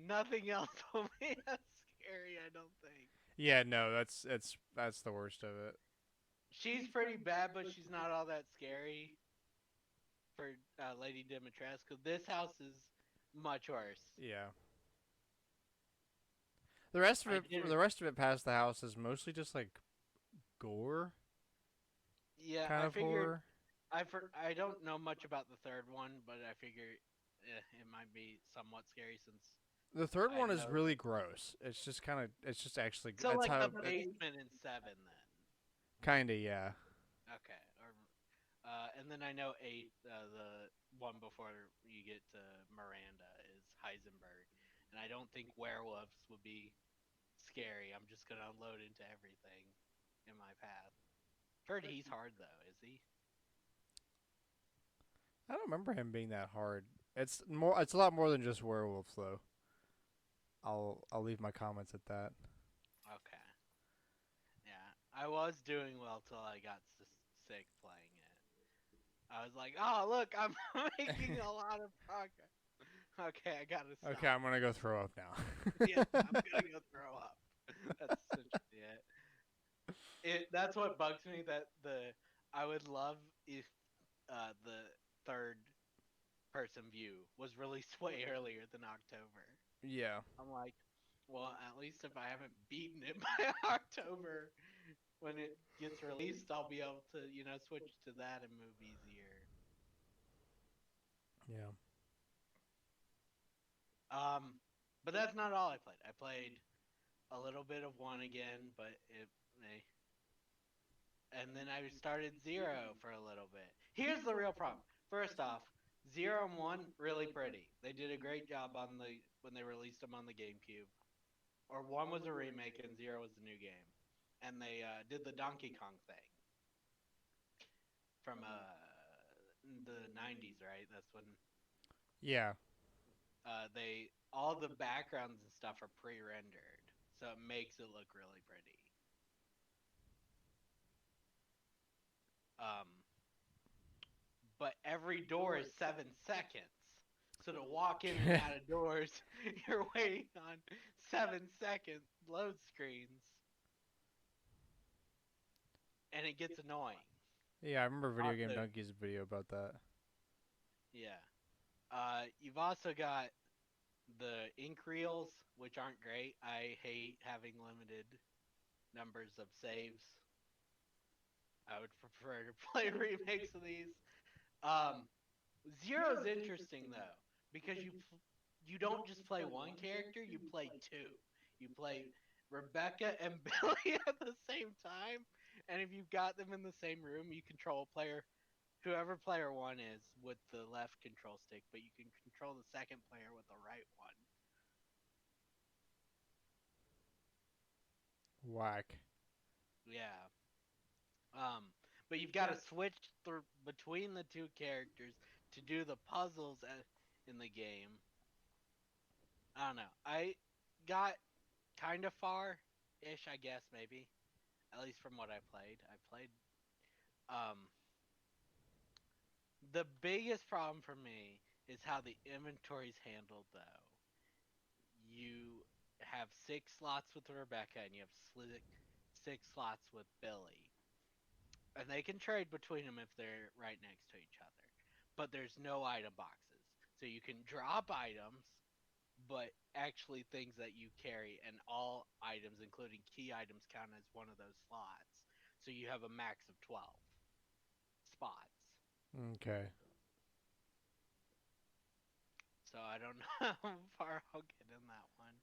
Nothing else will be as scary, I don't think. Yeah, no, that's the worst of it. She's pretty bad, but she's not all that scary for Lady Dimitrescu. This house is much worse. Yeah. The rest of it past the house is mostly just like gore. Yeah, Kind I of figured. horror. I don't know much about the third one, but I figure it might be somewhat scary since. The third I one is know. really gross. It's just actually. So that's like how. the basement in 7 then. Kinda, yeah. Okay. And then I know 8, the one before you get to Miranda is Heisenberg, and I don't think werewolves would be scary. I'm just gonna unload into everything in my path. Heard he's hard though, is he? I don't remember him being that hard. It's more. It's a lot more than just werewolves, though. I'll leave my comments at that. Okay. Yeah, I was doing well till I got sick playing it. I was like, oh look, I'm making a lot of progress. Okay, I gotta stop. Okay, I'm gonna go throw up now. Yeah, I'm gonna go throw up. That's essentially it. That's what bugs me. I would love if the third person view was released way earlier than October. Yeah. I'm like, well, at least if I haven't beaten it by October, when it gets released, I'll be able to, switch to that and move easier. Yeah. But that's not all I played. I played a little bit of 1 again, but and then I started 0 for a little bit. Here's the real problem. First off, 0 and 1 really pretty. They did a great job when they released them on the GameCube. Or 1 was a remake and 0 was the new game. And they did the Donkey Kong thing from the 90s, right? That's when Yeah. all the backgrounds and stuff are pre-rendered, so it makes it look really pretty. But every door is 7 seconds. So to walk in and out of doors, you're waiting on 7-second load screens. And it gets annoying. Yeah, I remember Video Game Donkey's video about that. Yeah. You've also got the ink reels, which aren't great. I hate having limited numbers of saves. I would prefer to play remakes of these. Zero's interesting though, because you don't just play 1 character, you play 2. You play Rebecca and Billy at the same time, and if you've got them in the same room, you control whoever player 1 is with the left control stick, but you can control the second player with the right one. Whack. Yeah. But you've got to switch between the 2 characters to do the puzzles in the game. I don't know. I got kind of far-ish, I guess, maybe. At least from what I played. The biggest problem for me is how the inventory's handled, though. You have 6 slots with Rebecca, and you have 6 slots with Billy. And they can trade between them if they're right next to each other. But there's no item boxes. So you can drop items, but actually things that you carry, and all items, including key items, count as one of those slots. So you have a max of 12 spots. Okay. So I don't know how far I'll get in that one.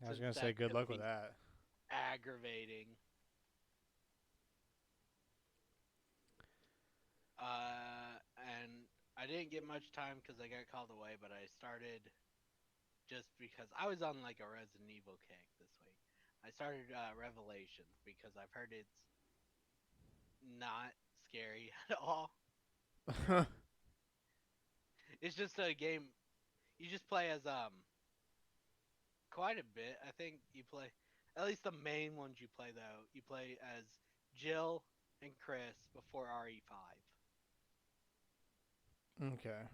I was going to say good luck with that. Aggravating. And I didn't get much time because I got called away, but I started just because I was on like a Resident Evil kick this week. I started Revelations because I've heard it's not scary at all. It's just a game. You just play as quite a bit. I think you play, at least the main ones you play though. You play as Jill and Chris before RE5. Okay.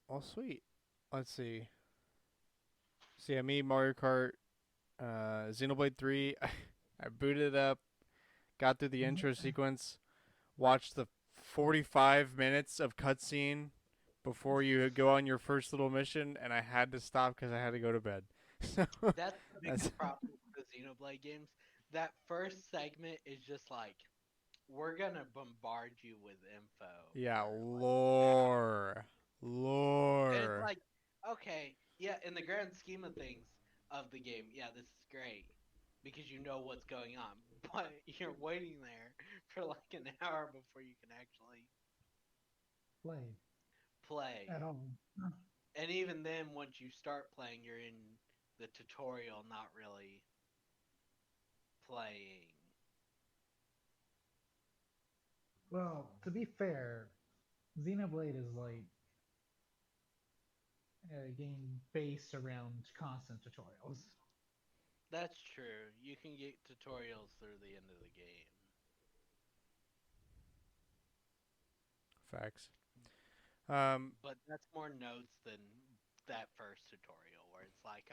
Well, sweet. Let's see. So yeah, me, Mario Kart, Xenoblade 3. I booted it up, got through the intro sequence, watched the 45 minutes of cutscene before you go on your first little mission, and I had to stop because I had to go to bed. So that's the biggest problem with the Xenoblade games. That first segment is just like, we're gonna bombard you with info. Yeah, lore. And it's like, okay, yeah, in the grand scheme of things of the game, yeah, this is great because you know what's going on, but you're waiting there for like an hour before you can actually play. At all. And even then, once you start playing, you're in the tutorial not really playing. Well, to be fair, Xenoblade is like a game based around constant tutorials. That's true. You can get tutorials through the end of the game. Facts. But that's more notes than that first tutorial where it's like,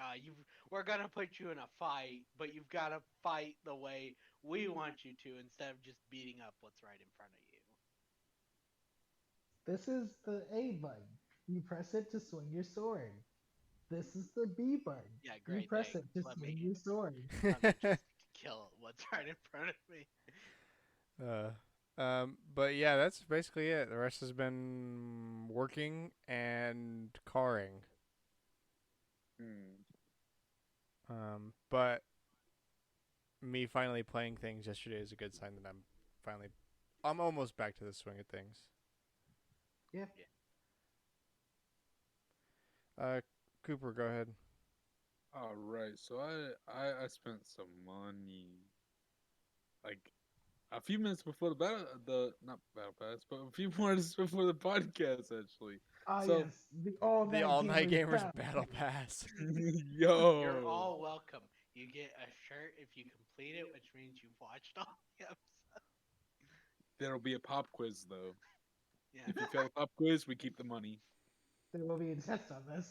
we're gonna put you in a fight, but you've got to fight the way we want you to instead of just beating up what's right in front of you. This is the A button. You press it to swing your sword. This is the B button. Yeah, You great. press Thanks. it to swing your sword. Let me just kill what's right in front of me. But yeah, that's basically it. The rest has been working and carring. But me finally playing things yesterday is a good sign that I'm almost back to the swing of things. Yeah. Cooper, go ahead. All right, so I spent some money, like a few minutes before not battle pass, but a few minutes before the podcast actually. Ah, So- yes, the all-night Gamers battle. Battle Pass. Yo, You're all welcome. You get a shirt if you complete it, which means you've watched all the episodes. there'll be a pop quiz though. Yeah. If you fail the pop quiz, we keep the money. There will be a test on this.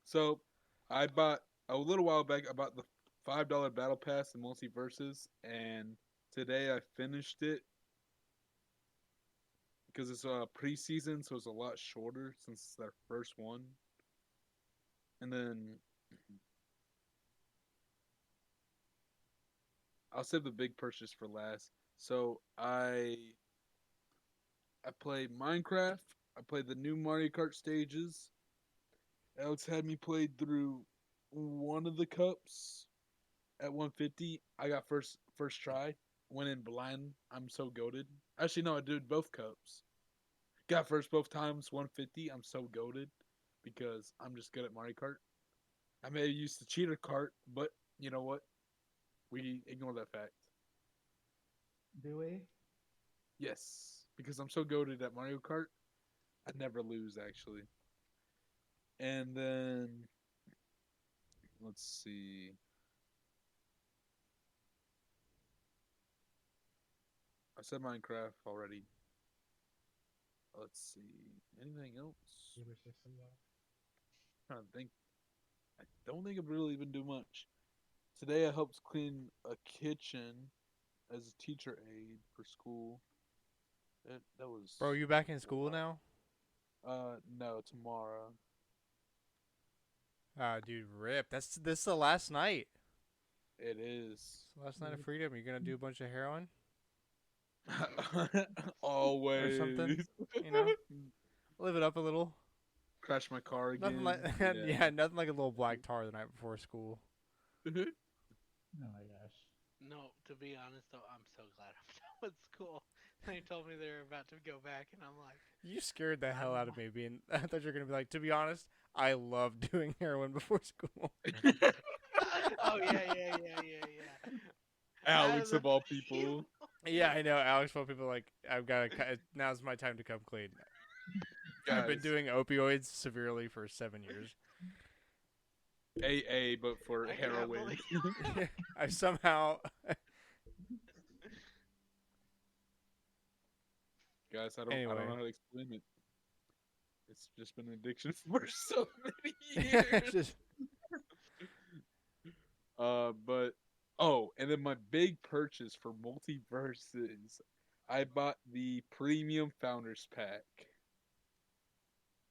So I bought a little while back. I bought the $5 battle pass, the multiverses, and today I finished it because it's a preseason, so it's a lot shorter since it's their first one. And then I'll save the big purchase for last. So I played Minecraft. I played the new Mario Kart stages. Alex had me play through one of the cups at 150. I got first try. Went in blind. I'm so goated. Actually, no, I did both cups. Got first both times, 150. I'm so goated because I'm just good at Mario Kart. I may have used the cheater cart, but you know what? We ignore that fact. Do we? Yes, because I'm so goated at Mario Kart, I never lose actually. And then let's see. I said Minecraft already. Let's see. Anything else? Trying to think. I don't think I've really even do much. Today I helped clean a kitchen as a teacher aide for school. That was. Bro, you back in school now? No, tomorrow. Ah, dude, rip. This is the last night. It is. It's the last night of freedom. You're gonna do a bunch of heroin Always. or something. You know, live it up a little. Crash my car again. Nothing like yeah, nothing like a little black tar the night before school. Oh my gosh. No, to be honest though, I'm so glad I'm done with school. They told me they were about to go back, and I'm like, You scared the hell out of me. I thought you were gonna be like, to be honest, I love doing heroin before school. oh yeah. Alex of all people. Yeah, I know. Alex told people like, now's my time to come clean. I've been Guys, doing opioids severely for 7 years. AA, but for I can't heroin. believe- I somehow. Guys, I don't Anyway. know how to explain it. It's just been an addiction for so many years. Just- But and then my big purchase for multiverses, I bought the premium founders pack.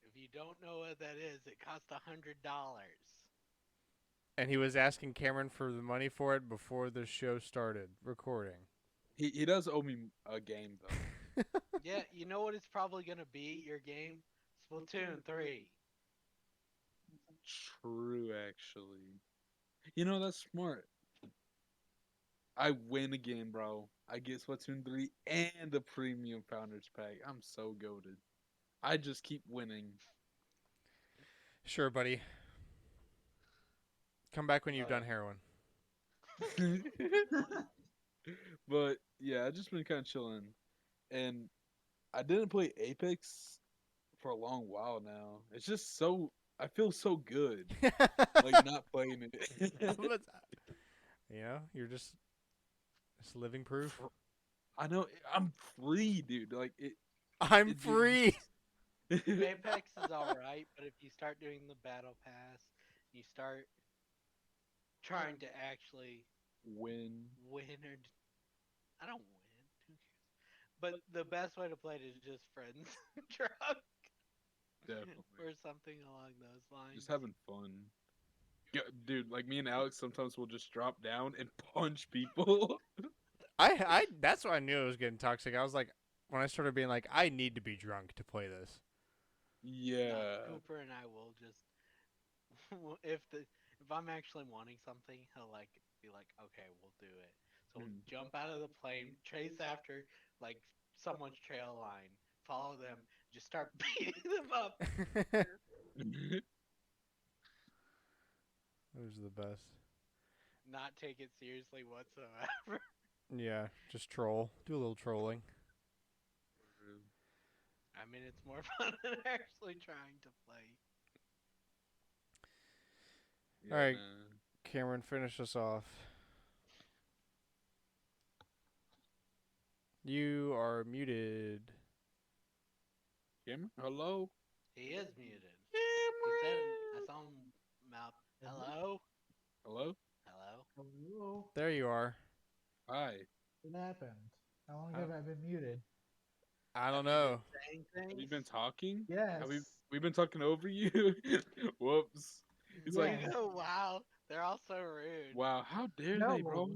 If you don't know what that is, it costs $100. and he was asking Cameron for the money for it before the show started recording. He does owe me a game though. Yeah, you know what it's probably gonna be? Your game, Splatoon 3. True, actually. You know, that's smart. I win again, bro. I get Splatoon 3 and the premium founders pack. I'm so goated. I just keep winning. Sure, buddy. Come back when you've done heroin. But yeah, I've just been kind of chilling, and I didn't play Apex for a long while now. It's just so I feel so good, like not playing it. You're just living proof. I know I'm free, dude. Like it. I'm free. Apex is alright, but if you start doing the battle pass, you start trying to actually Win. or I don't win. Who cares? But the best way to play it is just friends drunk Definitely. or something along those lines. Just having fun. Yeah, dude, like me and Alex sometimes will just drop down and punch people. I that's why I knew it was getting toxic. I was like, when I started being like, I need to be drunk to play this. Yeah. Cooper and I will just if I'm actually wanting something, he'll like be like, okay, we'll do it. So we'll jump out of the plane, chase after like someone's trail line, follow them, just start beating them up. Those are the best. Not take it seriously whatsoever. Yeah, just troll. Do a little trolling. I mean, it's more fun than actually trying to play. All right, Cameron, finish us off. You are muted. Cameron, hello. He is muted. He said, I saw him mouth, hello? Hello. Hello? Hello. There you are. Hi. What happened? How long have I been muted? I don't know. Have you been talking? Yes. Have we been talking over you? Whoops. He's like, Oh, wow. They're all so rude. wow, how dare No. they, bro?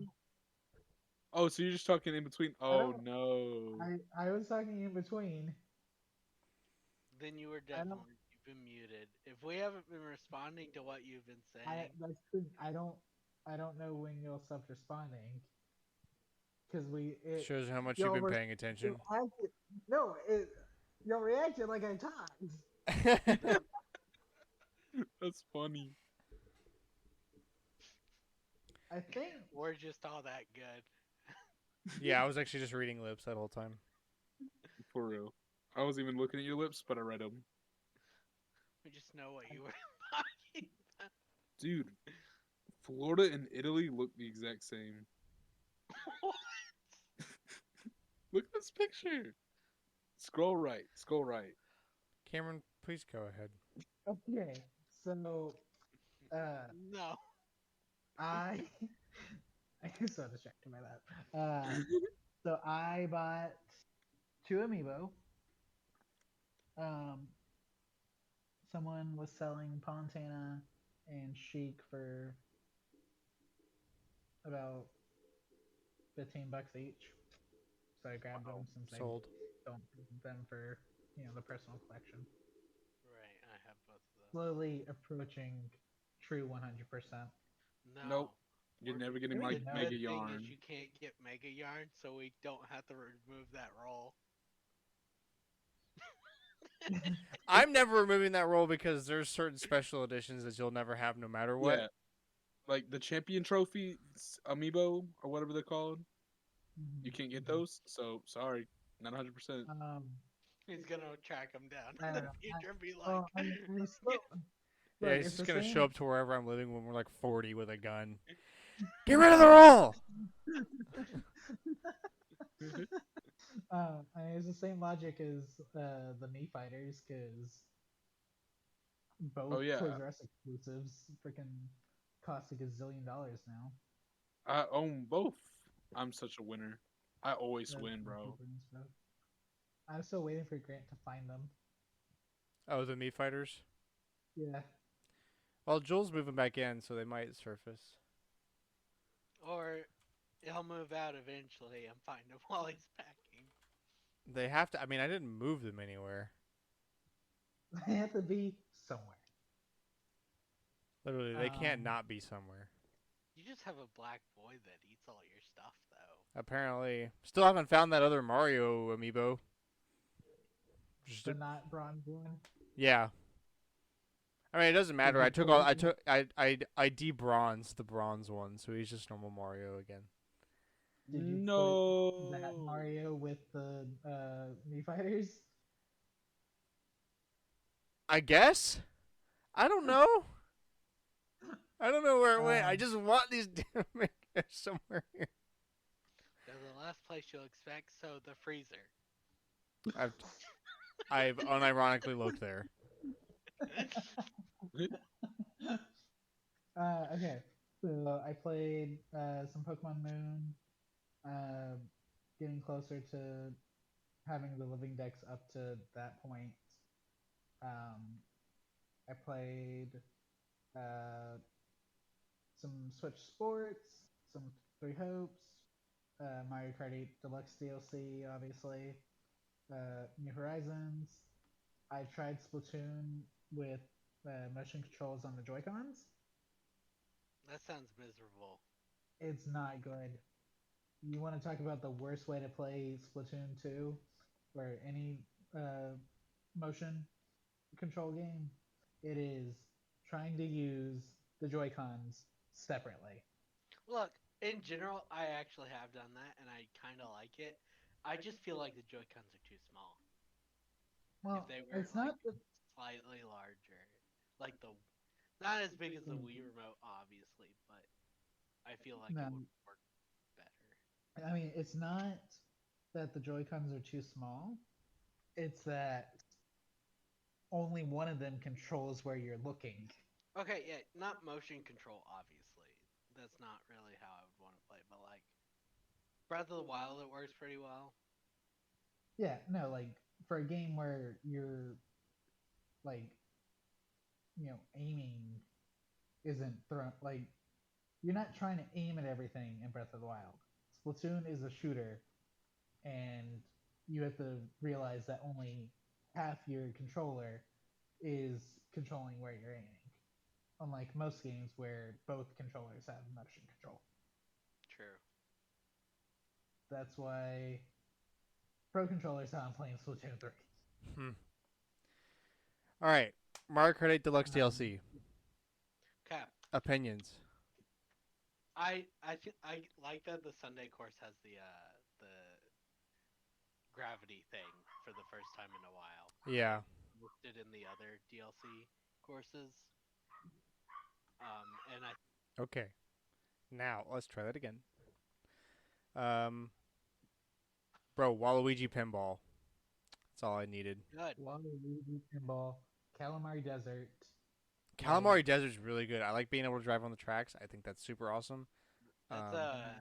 Oh, so you're just talking in between? Oh, no. I was talking in between. Then you were definitely you've been muted. If we haven't been responding to what you've been saying, I don't know when you'll stop responding. Because Shows how much you've been paying attention. You'll reacted like I talked. That's funny. I think we're just all that good. Yeah, I was actually just reading lips that whole time. For real. I wasn't even looking at your lips, but I read them. We just know what you were talking about. Dude, Florida and Italy look the exact same. What? Look at this picture. Scroll right. Scroll right. Cameron, please go ahead. okay. So No. I'm so distracted by that. So I bought 2 amiibo. Someone was selling Pontana and Sheik for about $15 each. So I grabbed them since Sold. I don't need them for the personal collection. Right, I have both of those. Slowly approaching true 100%. No. Nope. You're never getting like Mega The Yarn. thing is you can't get Mega Yarn, so we don't have to remove that roll. I'm never removing that roll because there's certain special editions that you'll never have no matter what. Yeah. Like the Champion Trophy amiibo or whatever they're called. You can't get those, so sorry. Not 100%. He's gonna track them down in the future and be like, Yeah, he's just going to show up to wherever I'm living when we're like 40 with a gun. Get rid of the roll! It's the same logic as the Mii Fighters, because both Toys R Us exclusives freaking cost a gazillion dollars now. I own both. I'm such a winner. I always win, bro. I'm still waiting for Grant to find them. Oh, the Mii Fighters? Yeah. Well, Joel's moving back in, so they might surface. or he'll move out eventually and find him while he's packing. They have to. I mean, I didn't move them anywhere. They have to be somewhere. Literally, they can't not be somewhere. You just have a black boy that eats all your stuff, though. Apparently. Still haven't found that other Mario amiibo. The not bronze one? Yeah. I mean, it doesn't matter. you I took play all. I it? took. I de-bronzed the bronze one, so he's just normal Mario again. Did you put that No. Mario with the Mii Fighters? I guess. I don't know. I don't know where it went. I Um, just want these damn figures somewhere here. They're the last place you'll expect, so the freezer. I've I've unironically looked there. Okay, so I played some Pokemon Moon, uh, getting closer to having the living dex up to that point. Um, I played uh, some Switch Sports, some Three Hopes, Mario Kart 8 Deluxe DLC, obviously, New Horizons. I tried Splatoon with motion controls on the Joy Cons. That sounds miserable. It's not good. You want to talk about the worst way to play Splatoon 2 or any motion control game? It is trying to use the Joy Cons separately. Look, in general, I actually have done that, and I kind of like it. I just feel like the Joy-Cons are too small. If Well, they were it's like not the. slightly larger, like the not as big as the Wii remote, obviously, but I feel like it No, would work better. I mean, it's not that the Joy Cons are too small. It's that only one of them controls where you're looking. Okay, yeah, not motion control, obviously. That's not really how I would want to play, but like Breath of the Wild, it works pretty well. Yeah, no, like for a game where you're like, aiming isn't thrown like you're not trying to aim at everything in Breath of the Wild. Splatoon is a shooter, and you have to realize that only half your controller is controlling where you're aiming. Unlike most games where both controllers have motion control. True. That's why pro controllers how I'm playing Splatoon 3. Hmm. All right, Mario Kart 8 Deluxe Um, DLC Okay. opinions. I like that the Sunday course has the gravity thing for the first time in a while. Yeah. Listed in the other DLC courses. And I Okay. Now let's try that again. Um, bro, Waluigi pinball. That's all I needed. good. Waluigi Pinball, Calamari Desert. Calamari Desert's really good. I like being able to drive on the tracks. I think that's super awesome. That's Um,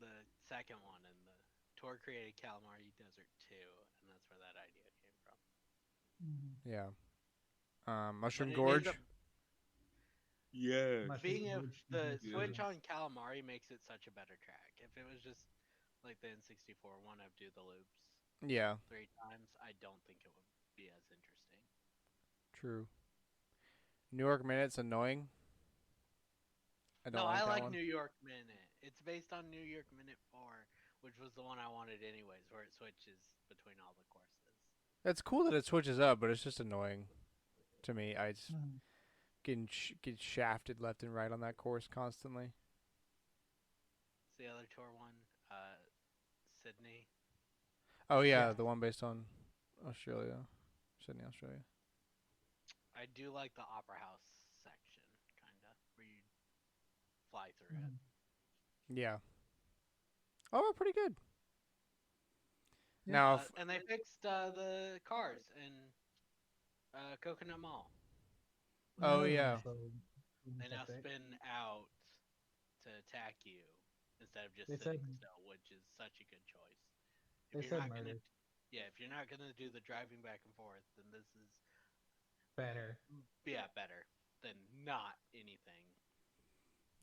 the second one, and the tour created Calamari Desert 2, and that's where that idea came from. yeah. But Mushroom it is Gorge. Yeah. being the Yeah. Switch on Calamari makes it such a better track. If it was just like the N64 one, I'd do the loops Yeah, 3 times. I don't think it would be as interesting. true. New York Minute's annoying. I No, don't I like that like one. New York Minute. It's based on New York Minute 4, which was the one I wanted anyways, where it switches between all the courses. It's cool that it switches up, but it's just annoying to me. I just Mhm. get shafted left and right on that course constantly. It's the other tour one, Sydney. Oh yeah, Yeah. the one based on Australia, Sydney, Australia. I do like the Opera House section, kinda, where you fly through it. Mhm. Yeah. Oh, we're pretty good. Yeah. Now, if, And they fixed the cars in Coconut Mall. Oh, That was yeah. also They now fantastic. spin out to attack you instead of just They sitting said still, which is such a good choice. they If you're said not gonna, murder yeah, if you're not gonna do the driving back and forth, then this is better. better than not anything.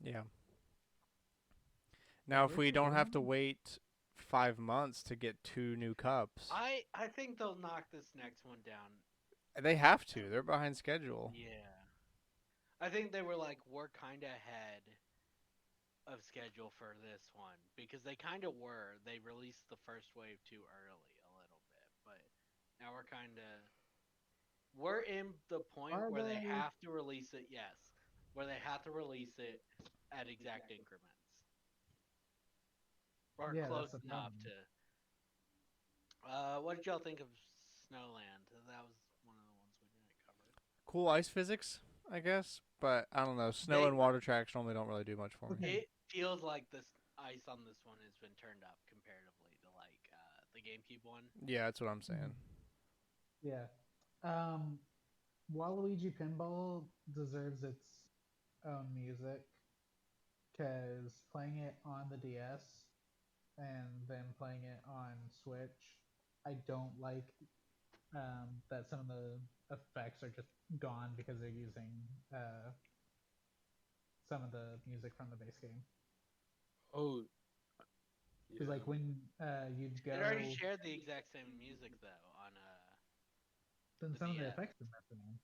yeah. Now, if Where's we the don't have to tournament? wait 5 months to get 2 new cups, I think they'll knock this next one down. they have to. They're behind schedule. Yeah, I think they were like we're kind of ahead of schedule for this one because they kind of were. They released the first wave too early a little bit, but now we're kind of we're in the point Are where they they? have to release it. Yes, where they have to release it at exact increments, or Yeah, close that's the enough problem. to. What did y'all think of Snowland? That was one of the ones we didn't cover. Cool ice physics, I guess, but I don't know. Snow They- and water tracks normally don't really do much for me. Okay. It feels like this ice on this one has been turned up comparatively to like the GameCube one. Yeah, that's what I'm saying. Yeah. Waluigi Pinball deserves its own music because playing it on the DS and then playing it on Switch, I don't like that some of the effects are just gone because they're using some of the music from the base game. Oh, Because yeah. like when you'd go, It already shared the exact same music though on then the some of the DS. effects are missing.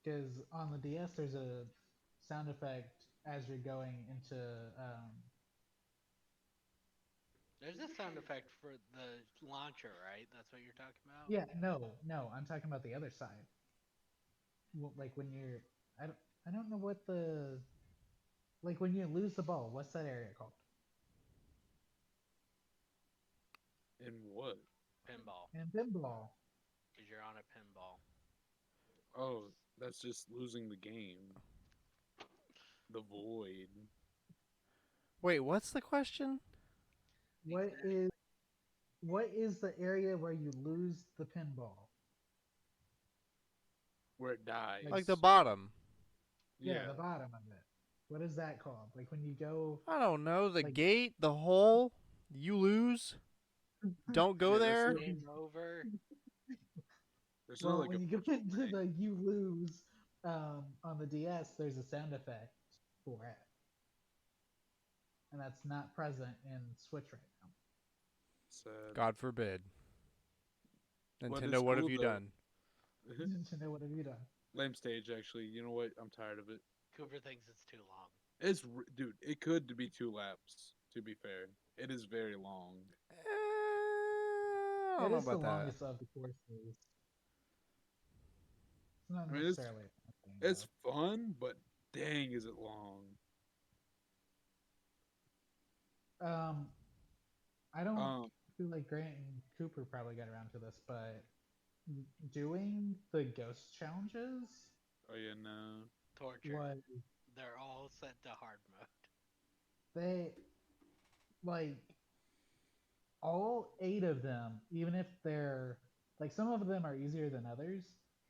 Because on the DS, there's a sound effect as you're going into. There's a sound effect for the launcher, right? That's what you're talking about. Yeah, no, I'm talking about the other side. Like when you're, I don't, I don't know what the, like when you lose the ball. What's that area called? In what? Pinball, And pinball. because you're on a pinball. Oh, that's just losing the game. The void. Wait, what's the question? What is what is the area where you lose the pinball? Where it dies. Like the bottom. Yeah, the bottom of it. What is that called? Like when you go. I don't know. The Like- gate, the hole. You lose. Don't go Yeah, that's there. the- Game over. There's no Well, like when you go into the you lose on the DS, there's a sound effect for it, and that's not present in Switch right now. sad. God forbid. What Nintendo, is what have cool, you though- done? Nintendo, what have you done? Lame stage, actually. You know what? I'm tired of it. Cooper thinks it's too long. Dude, it could be 2 laps, to be fair. It is very long. I don't It know is the about that. longest of the courses. It's not I mean, necessarily. a thing, It's fun, but dang, is it long. though. I don't Um, feel like Grant and Cooper probably got around to this, but doing the ghost challenges oh yeah, no. Torture. was They're all set to hard mode. they like all 8 of them, even if they're like some of them are easier than others,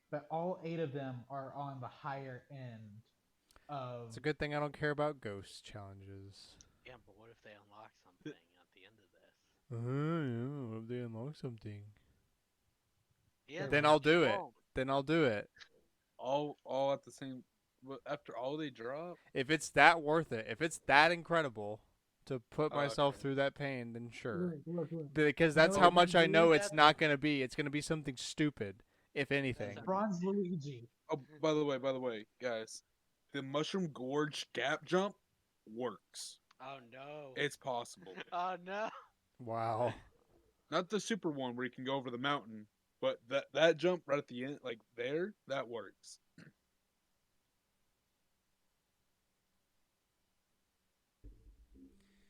but all 8 of them are on the higher end of. It's a good thing I don't care about ghost challenges. Yeah, but what if they unlock something at the end of this? Yeah, what if they unlock something? Yeah, Then they I'll keep do it. on. Then I'll do it. All at the same. But after all they drop, If it's that worth it, if it's that incredible to put Oh, myself okay. through that pain, then sure. Look. Because that's No, how you much I do know that- it's not going to be. It's going to be something stupid, if anything. That's Bronze Luigi. oh, by the way, guys, the Mushroom Gorge gap jump works. Oh no. It's possible. Oh no. Wow. Not the super one where you can go over the mountain, but that jump right at the end, like there, that works.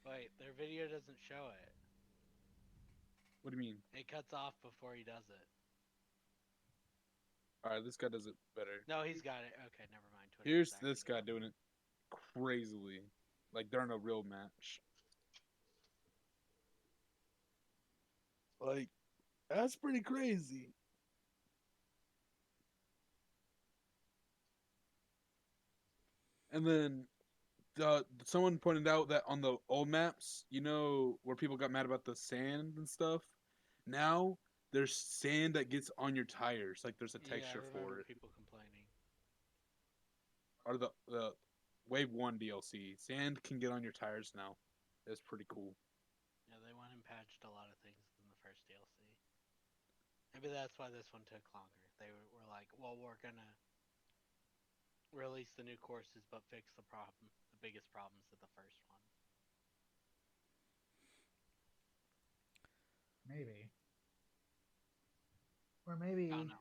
Wait, their video doesn't show it. What do you mean? It cuts off before he does it. All right, this guy does it better. No, he's got it. Okay, never mind. Twitter's Here's actually this guy going. doing it crazily, like during a real match. Like, that's pretty crazy. And then someone pointed out that on the old maps, you know, where people got mad about the sand and stuff, now there's sand that gets on your tires. Like there's a texture I remember for it. people complaining. Or the Wave 1 DLC. Sand can get on your tires now. That's pretty cool. Yeah, they went and patched a lot of things in the first DLC. Maybe that's why this one took longer. They were like, well, we're gonna release the new courses, but fix the biggest problems of the first one. Maybe. or maybe I don't know.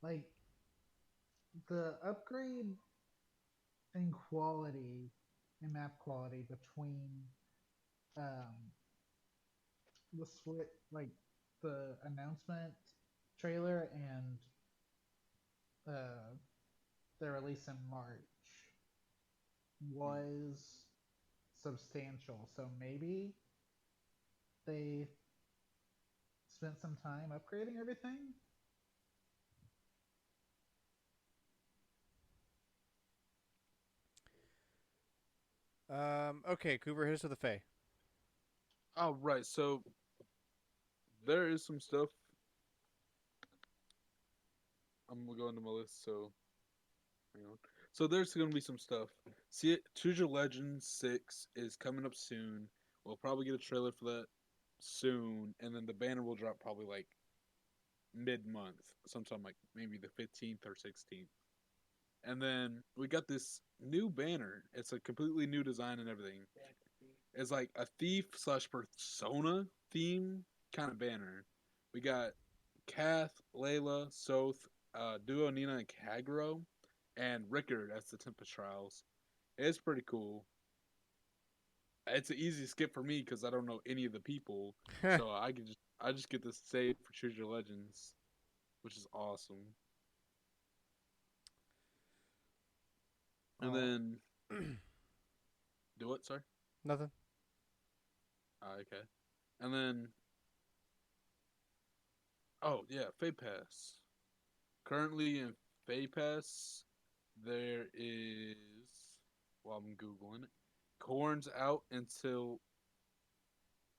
like the upgrade in quality and map quality between um the split like the announcement trailer and uh the release in March was substantial. So maybe they spent some time upgrading everything. Okay, Cooper, hit us with the Fae. All right, so there is some stuff. I'm gonna go into my list. So, hang on. So there's gonna be some stuff. See it. Choose Your Legends 6 is coming up soon. We'll probably get a trailer for that soon, and then the banner will drop probably like mid-month, sometime like maybe the 15th or 16th. And then we got this new banner. It's a completely new design and everything. It's like a thief slash persona theme kind of banner. We got Kath, Layla, Soth, Duo, Nina, and Kagero, and Rickard as the Tempest Trials. It's pretty cool. It's an easy skip for me because I don't know any of the people, so I just get to save for Choose Your Legends, which is awesome. And then do what? Sorry. Nothing. Okay. And then oh yeah, Fay Pass. Currently in Fay Pass, there is. Well, I'm googling it. Corn's out until.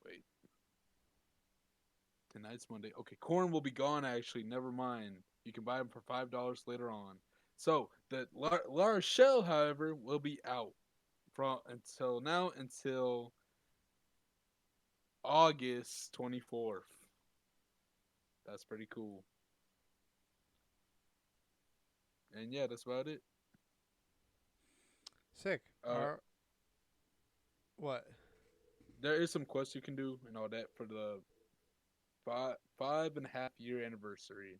Wait. Tonight's Monday. Okay, corn will be gone. Actually, never mind. You can buy them for $5 later on. So the Lara Shell, however, will be out from until now until August 24th. That's pretty cool. And yeah, that's about it. Sick. What? There is some quests you can do and all that for the 5.5 year anniversary.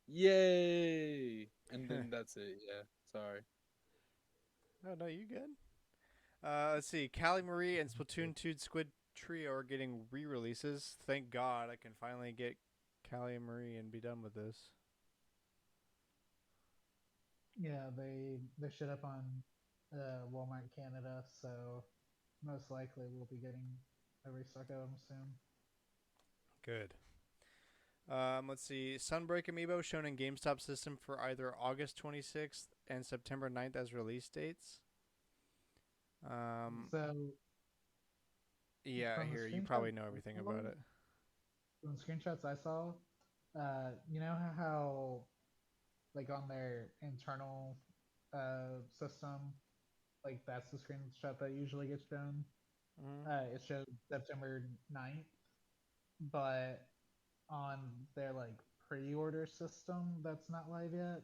Yay! And then that's it. Yeah, sorry. No, you good? Let's see. Callie Marie and Splatoon 2 Squid Trio are getting re-releases. Thank God I can finally get Callie and Marie and be done with this. Yeah, they showed up on Walmart Canada, so most likely we'll be getting a restock of them soon. Good. Let's see. Sunbreak Amiibo shown in GameStop system for either August 26th and September 9th as release dates. So yeah, from the here you screenshots probably know I everything saw- about it. From the screenshots I saw, you know how like on their internal system, like that's the screenshot that usually gets shown. It showed September 9th, but on their like pre-order system that's not live yet,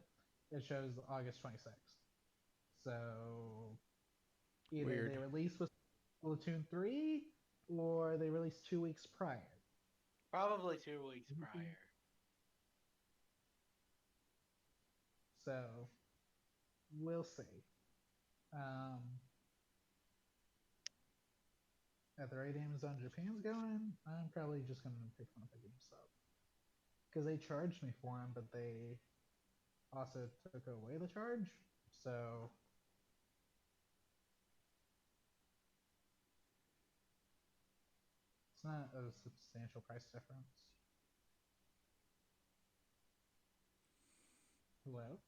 it shows August 26th. So either Weird. they release with Splatoon 3 or they release 2 weeks prior. Probably 2 weeks prior. So we'll see. At the rate Amazon Japan's going, I'm probably just gonna pick one up at GameStop because they charged me for them, but they also took away the charge. So it's not a substantial price difference. Hello?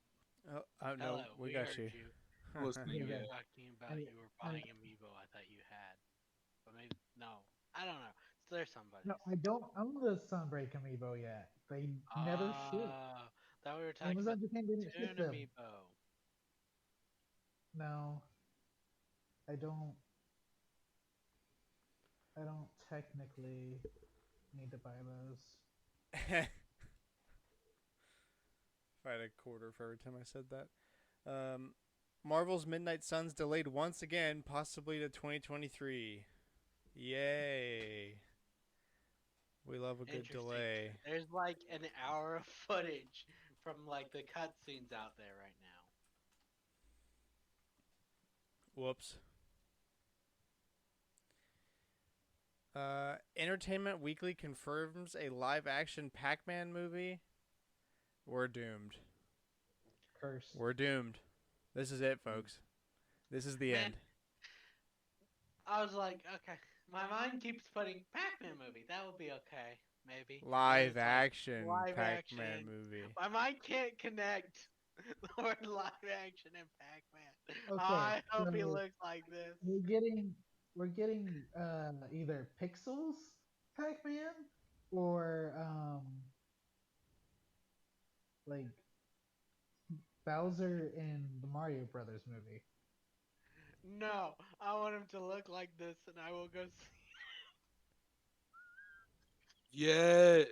Oh, no, Hello, we got heard you. Listening, You were yeah. talking about And- you were buying Amiibo I thought you had. But maybe, no. I don't know. So there's somebody. No, I don't own the Sunbreak Amiibo yet. They never ship. Thought we were talking Amazon about Japan didn't Toon ship them. Amiibo. No, I don't. I don't technically need to buy those. If I had a quarter for every time I said that. Marvel's Midnight Suns delayed once again, possibly to 2023. Yay. We love love a good Interesting. delay. There's like an hour of footage from like the cutscenes out there right now. Whoops. Entertainment Weekly confirms a live-action Pac-Man movie. We're doomed. Cursed. We're doomed. This is it, folks. This is the Man, end. I was like, okay. My mind keeps putting Pac-Man movie. That would be okay, maybe. And Live it's like, action live Pac-Man action. movie. My mind can't connect the word live action and Pac-Man. Okay, I hope he so looks like this. we're getting either Pixels Pac-Man or like Bowser in the Mario Brothers movie. No, I want him to look like this, and I will go see. Yes.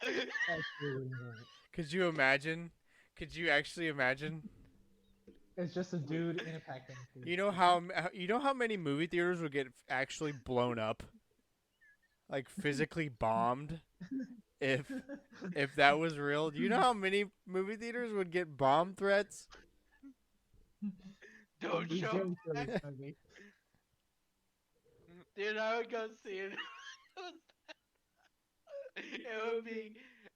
Absolutely not. Could you imagine? Could you actually imagine? It's just a dude in a Pac-Man suit. You know how many movie theaters would get actually blown up, like physically bombed, if that was real. Do you know how many movie theaters would get bomb threats? Don't Be show Joe for Pac- this movie. Dude, I would go see it. It would be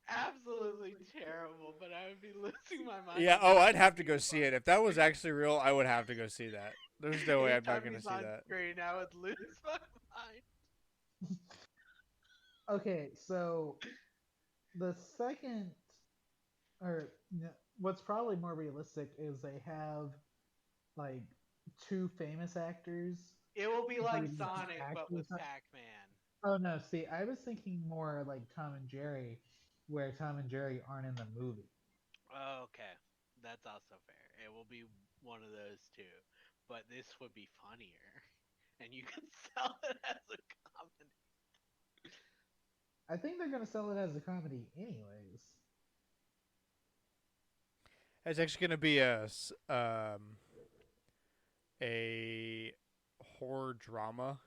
absolutely terrible, but I would be losing my mind. Yeah. Oh, I'd have to go see it if that was actually real. I would have to go see that. There's no way I'm not Anytime gonna he's see on that. Screen, I would lose my mind. Okay, so the second, what's probably more realistic is they have like two famous actors. It will be like Dude, Sonic, but with actors- Pac-Man. Oh no, see, I was thinking more like Tom and Jerry, where Tom and Jerry aren't in the movie. Okay, that's also fair. It will be one of those two, but this would be funnier, and you could sell it as a comedy. I think they're gonna sell it as a comedy anyways. It's actually gonna be a horror drama.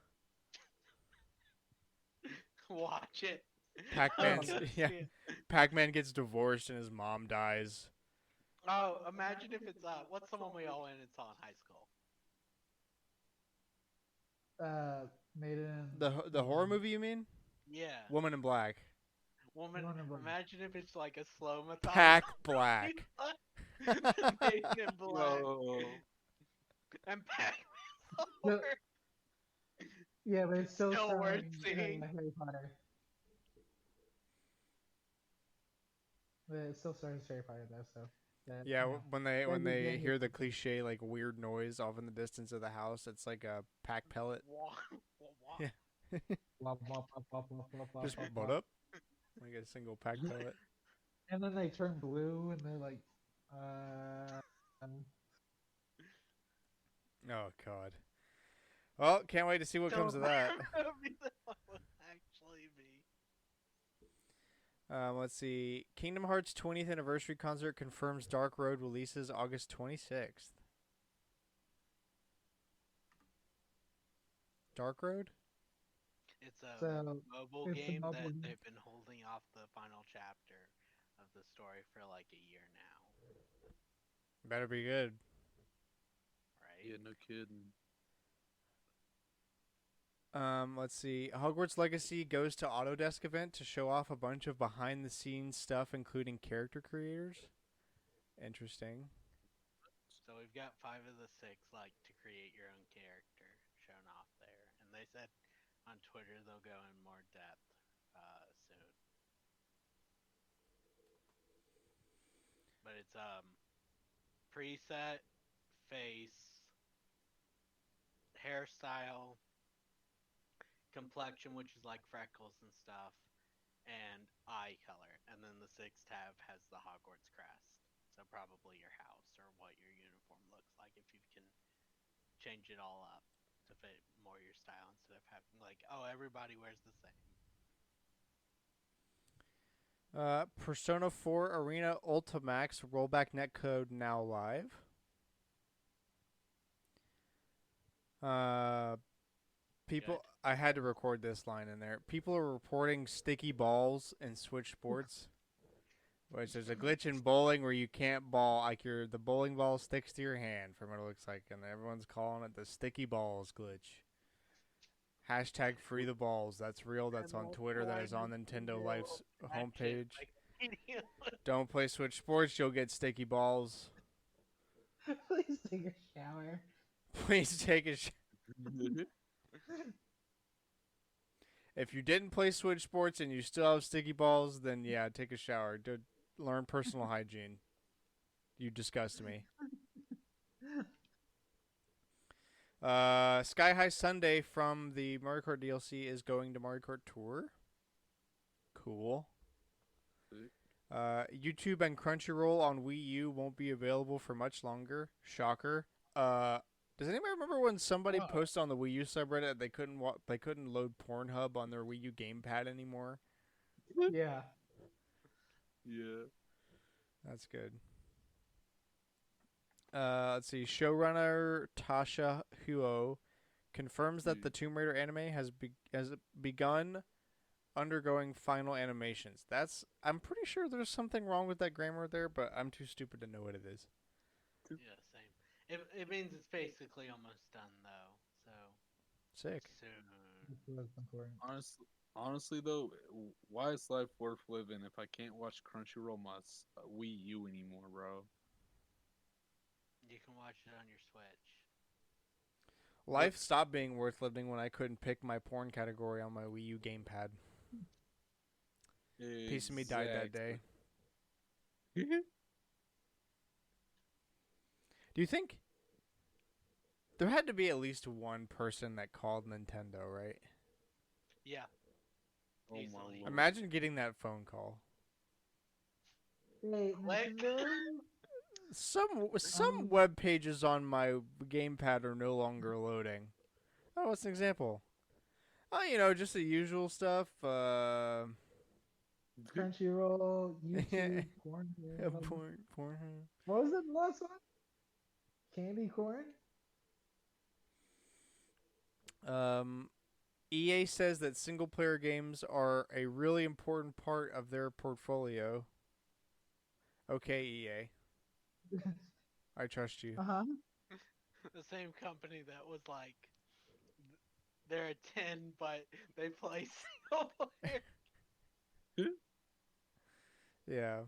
Watch it. Pac-Man's I'll go yeah. see it. Pac-Man gets divorced and his mom dies. Oh, imagine if it's what's the one we all went and saw in high school? Made in The horror movie you mean? Yeah, Woman in Black. Woman. Woman in Black. Imagine if it's like a slow Pac Black. Made in Black. Whoa. And Pac-Man's No. horror. Yeah, but it's still Still worth starring, seeing. Harry Potter. But it still stars Harry Potter though, so that, Yeah, you know, when that'd be they good. hear the cliche like weird noise off in the distance of the house, it's like a Pac pellet. Yeah. Wop, wop, wop, wop, wop, wop, wop, Just wop, what wop. up? Like a single Pac pellet. And then they turn blue and they're like, Oh god. Well, can't wait to see what comes of that. Actually be. Let's see. Kingdom Hearts 20th anniversary concert confirms Dark Road releases August 26th. Dark Road? It's a So, mobile it's a game mobile that game. they've been holding off the final chapter of the story for like a year now, Better be good. right? Yeah, no kidding. Let's see. Hogwarts Legacy goes to Autodesk event to show off a bunch of behind the scenes stuff, including character creators. Interesting. So we've got 5 of the 6 like to create your own character shown off there, and they said on Twitter they'll go in more depth soon. But it's preset, face, hairstyle, complexion, which is like freckles and stuff, and eye color. And then the 6th tab has the Hogwarts crest. So probably your house or what your uniform looks like if you can change it all up to fit more your style instead of having like, oh, everybody wears the same. Persona 4 Arena Ultimax rollback netcode now live. People, I had to record this line in there. People are reporting sticky balls in Switch Sports, which there's a glitch in bowling where you can't ball, like the bowling ball sticks to your hand from what it looks like, and everyone's calling it the sticky balls glitch. Hashtag free the balls. That's real. That's on Twitter. That is on Nintendo Life's homepage. Don't play Switch Sports. You'll get sticky balls. Please take a shower. Please take a If you didn't play Switch Sports and you still have sticky balls, then yeah, take a shower. Learn personal hygiene. You disgust me. Sky High Sunday from the Mario Kart DLC is going to Mario Kart Tour. Cool. YouTube and Crunchyroll on Wii U won't be available for much longer. Shocker. Does anybody remember when somebody posted on the Wii U subreddit they couldn't load Pornhub on their Wii U gamepad anymore? Yeah. Yeah. That's good. Let's see. Showrunner Tasha Huo confirms that the Tomb Raider anime has begun undergoing final animations. I'm pretty sure there's something wrong with that grammar there, but I'm too stupid to know what it is. Yeah, same. It means it's basically almost done though. So sick. Soon. Honestly though, why is life worth living if I can't watch Crunchyroll my Wii U anymore, bro? You can watch it on your Switch. Life stopped being worth living when I couldn't pick my porn category on my Wii U gamepad. Exactly. Piece of me died that day. Do you think there had to be at least one person that called Nintendo, right? Yeah. Oh my Easily. Lord. Imagine getting that phone call. Wait, Click. Nintendo? Some web pages on my gamepad are no longer loading. Oh, what's an example? Oh, just the usual stuff. Crunchyroll, YouTube, Porn. What was the last one? Candy corn? EA says that single-player games are a really important part of their portfolio. Okay, EA. I trust you. Uh-huh. The same company that was like, they're a 10, but they play single player. Yeah.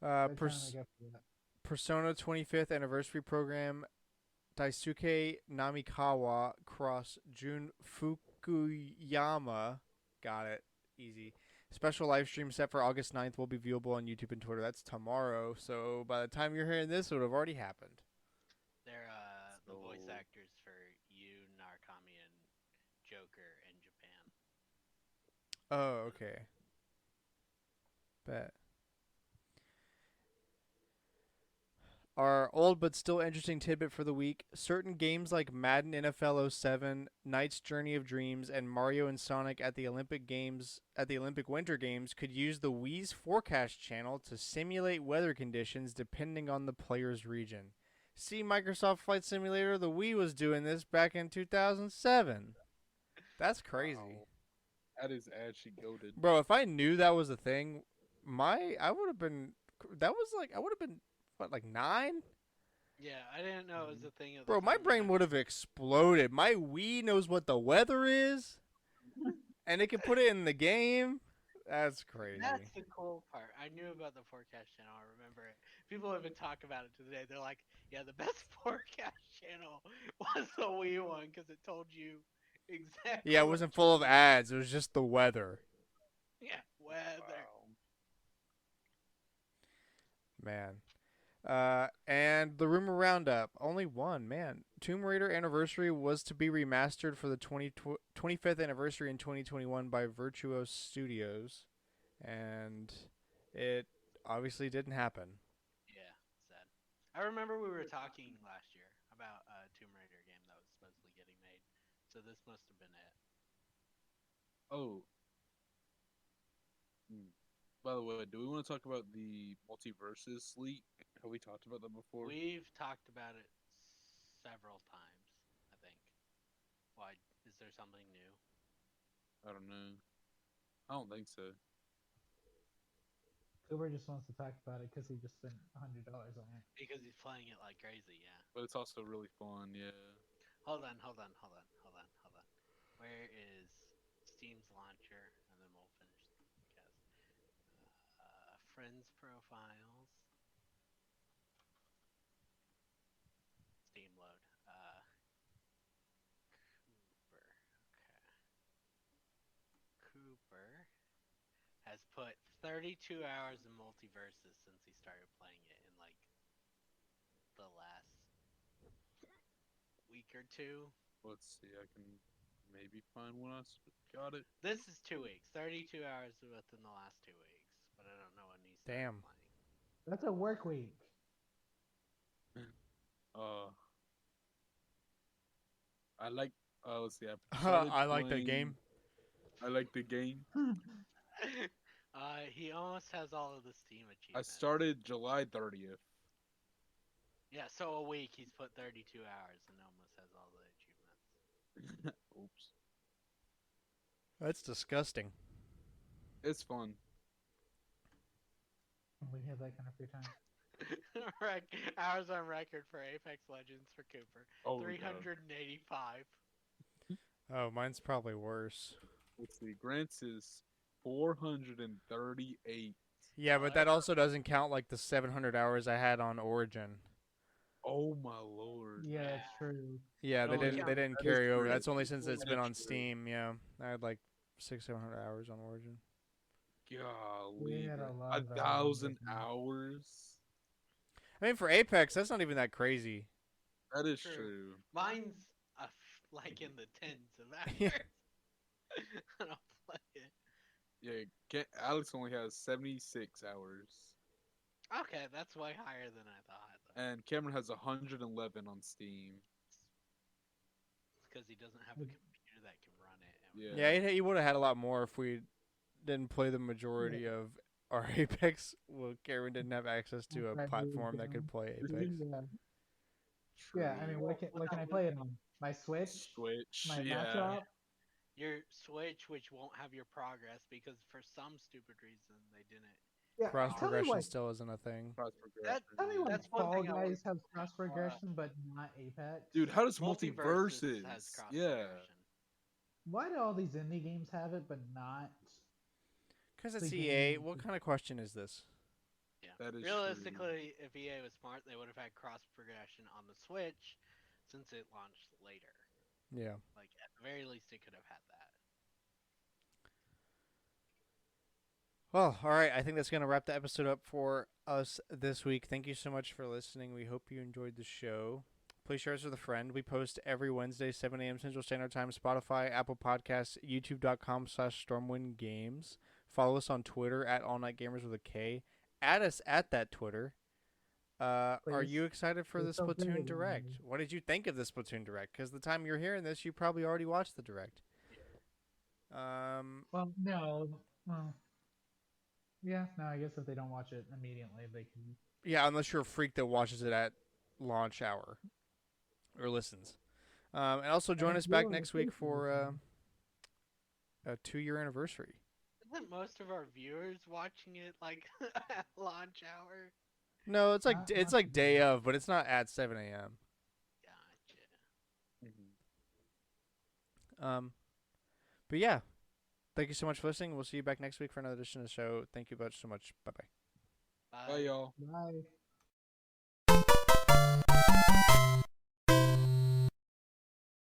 They're trying to get for that. Persona 25th anniversary program Daisuke Namikawa cross Jun Fukuyama. Got it. Easy. Special live stream set for August 9th will be viewable on YouTube and Twitter. That's tomorrow. So by the time you're hearing this, it would have already happened. They're the voice actors for Yu, Narukami, and Joker in Japan. Oh, okay. Bet. Our old but still interesting tidbit for the week. Certain games like Madden NFL 07, Knight's Journey of Dreams, and Mario and Sonic at the Olympic Winter Games could use the Wii's forecast channel to simulate weather conditions depending on the player's region. See Microsoft Flight Simulator? The Wii was doing this back in 2007. That's crazy. Wow. That is actually goated. Bro, if I knew that was a thing, I would have been what, like 9? Yeah, I didn't know it was a thing. Bro, my brain would have exploded. My Wii knows what the weather is, and it can put it in the game. That's crazy. That's the cool part. I knew about the forecast channel. I remember it. People even talk about it today. They're like, yeah, the best forecast channel was the Wii one because it told you exactly. Yeah, it wasn't full of ads. It was just the weather. Yeah, weather. Wow. Man. And the rumor roundup. Only one, man. Tomb Raider Anniversary was to be remastered for the 25th anniversary in 2021 by Virtuos Studios. And it obviously didn't happen. Yeah, sad. I remember we were talking last year about a Tomb Raider game that was supposedly getting made. So this must have been it. Oh. By the way, do we want to talk about the Multiverses leak? Have we talked about that before? We've talked about it several times, I think. Why? Is Is there something new? I don't know. I don't think so. Cooper just wants to talk about it because he just spent $100 on it. Because he's playing it like crazy, yeah. But it's also really fun, yeah. Hold on. Where is Steam's launcher? And then we'll finish the podcast. Friends profiles. Steam load. Cooper has put 32 hours in Multiverses since he started playing it in like the last week or two. Let's see, I can maybe find when got it. This is 2 weeks. 32 hours within the last 2 weeks, but I don't know when he started Damn. playing. That's a work week. I like. Let's see. I like that game. I like the game. He almost has all of the Steam I achievements. started July 30th. Yeah, so a week he's put 32 hours and almost has all the achievements. Oops. That's disgusting. It's fun. We have that kind of free time. Hours on record for Apex Legends for Cooper. Oh, 385. Oh, mine's probably worse. Let's see. Grant's is 438. Yeah, but that also doesn't count like the 700 hours I had on Origin. Oh my lord. Yeah, that's true. Yeah, they No, didn't. yeah, They didn't that is carry over. true. That's only since it's That been is on true. Steam. Yeah, I had like 600-700 hours on Origin. Golly. had a bro. lot of 1,000 hours. hours. I mean, for Apex, that's not even that crazy. That is True. true. Mine's like in the tens of hours. Yeah. I don't play it. Yeah, Alex only has 76 hours. Okay, that's way higher than I thought. And Cameron has 111 on Steam. Because he doesn't have a computer that can run it. Yeah. Yeah, he would have had a lot more if we didn't play the majority of our Apex. Well, Karen didn't have access to a Right, platform that could play Apex. Yeah, I mean, what can I play it on? My Switch? Switch. My Yeah. laptop? Your Switch, which won't have your progress because for some stupid reason they didn't. Yeah, Cross tell me progression why. still isn't a thing. Cross progression, Tell me yeah. why That's one Fall thing I Guys wanted has cross progression but not Apex. Dude, how does Multiverses Multiverses? has cross Yeah. progression. Why do all these indie games have it but not? Because it's The EA. game- What kind of question is this? Yeah. That is Realistically, if EA was smart, they would have had cross progression on the Switch since it launched later. Yeah. Like at the very least, it could have had that. Well, all right. I think that's going to wrap the episode up for us this week. Thank you so much for listening. We hope you enjoyed the show. Please share us with a friend. We post every Wednesday, 7 a.m. Central Standard Time, Spotify, Apple Podcasts, youtube.com/StormwindGames. Follow us on Twitter at AllNightGamers with a K. Add us at that Twitter. Are Please. you excited for the Please don't do Splatoon it, Direct? man. What did you think of the Splatoon Direct? Because the time you're hearing this, you probably already watched the Direct. Well, no. Well, yeah, no, I guess if they don't watch it immediately, they can. Yeah, unless you're a freak that watches it at launch hour or listens. And also join if us back you're next a week freak, for listen. a 2-year anniversary. Isn't most of our viewers watching it like at launch hour? No, it's like Not like day today. of, but it's not at 7 a.m. Gotcha. Mhm. But yeah, thank you so much for listening. We'll see you back next week for another edition of the show. Thank you so much. Bye bye. Bye, y'all. Bye.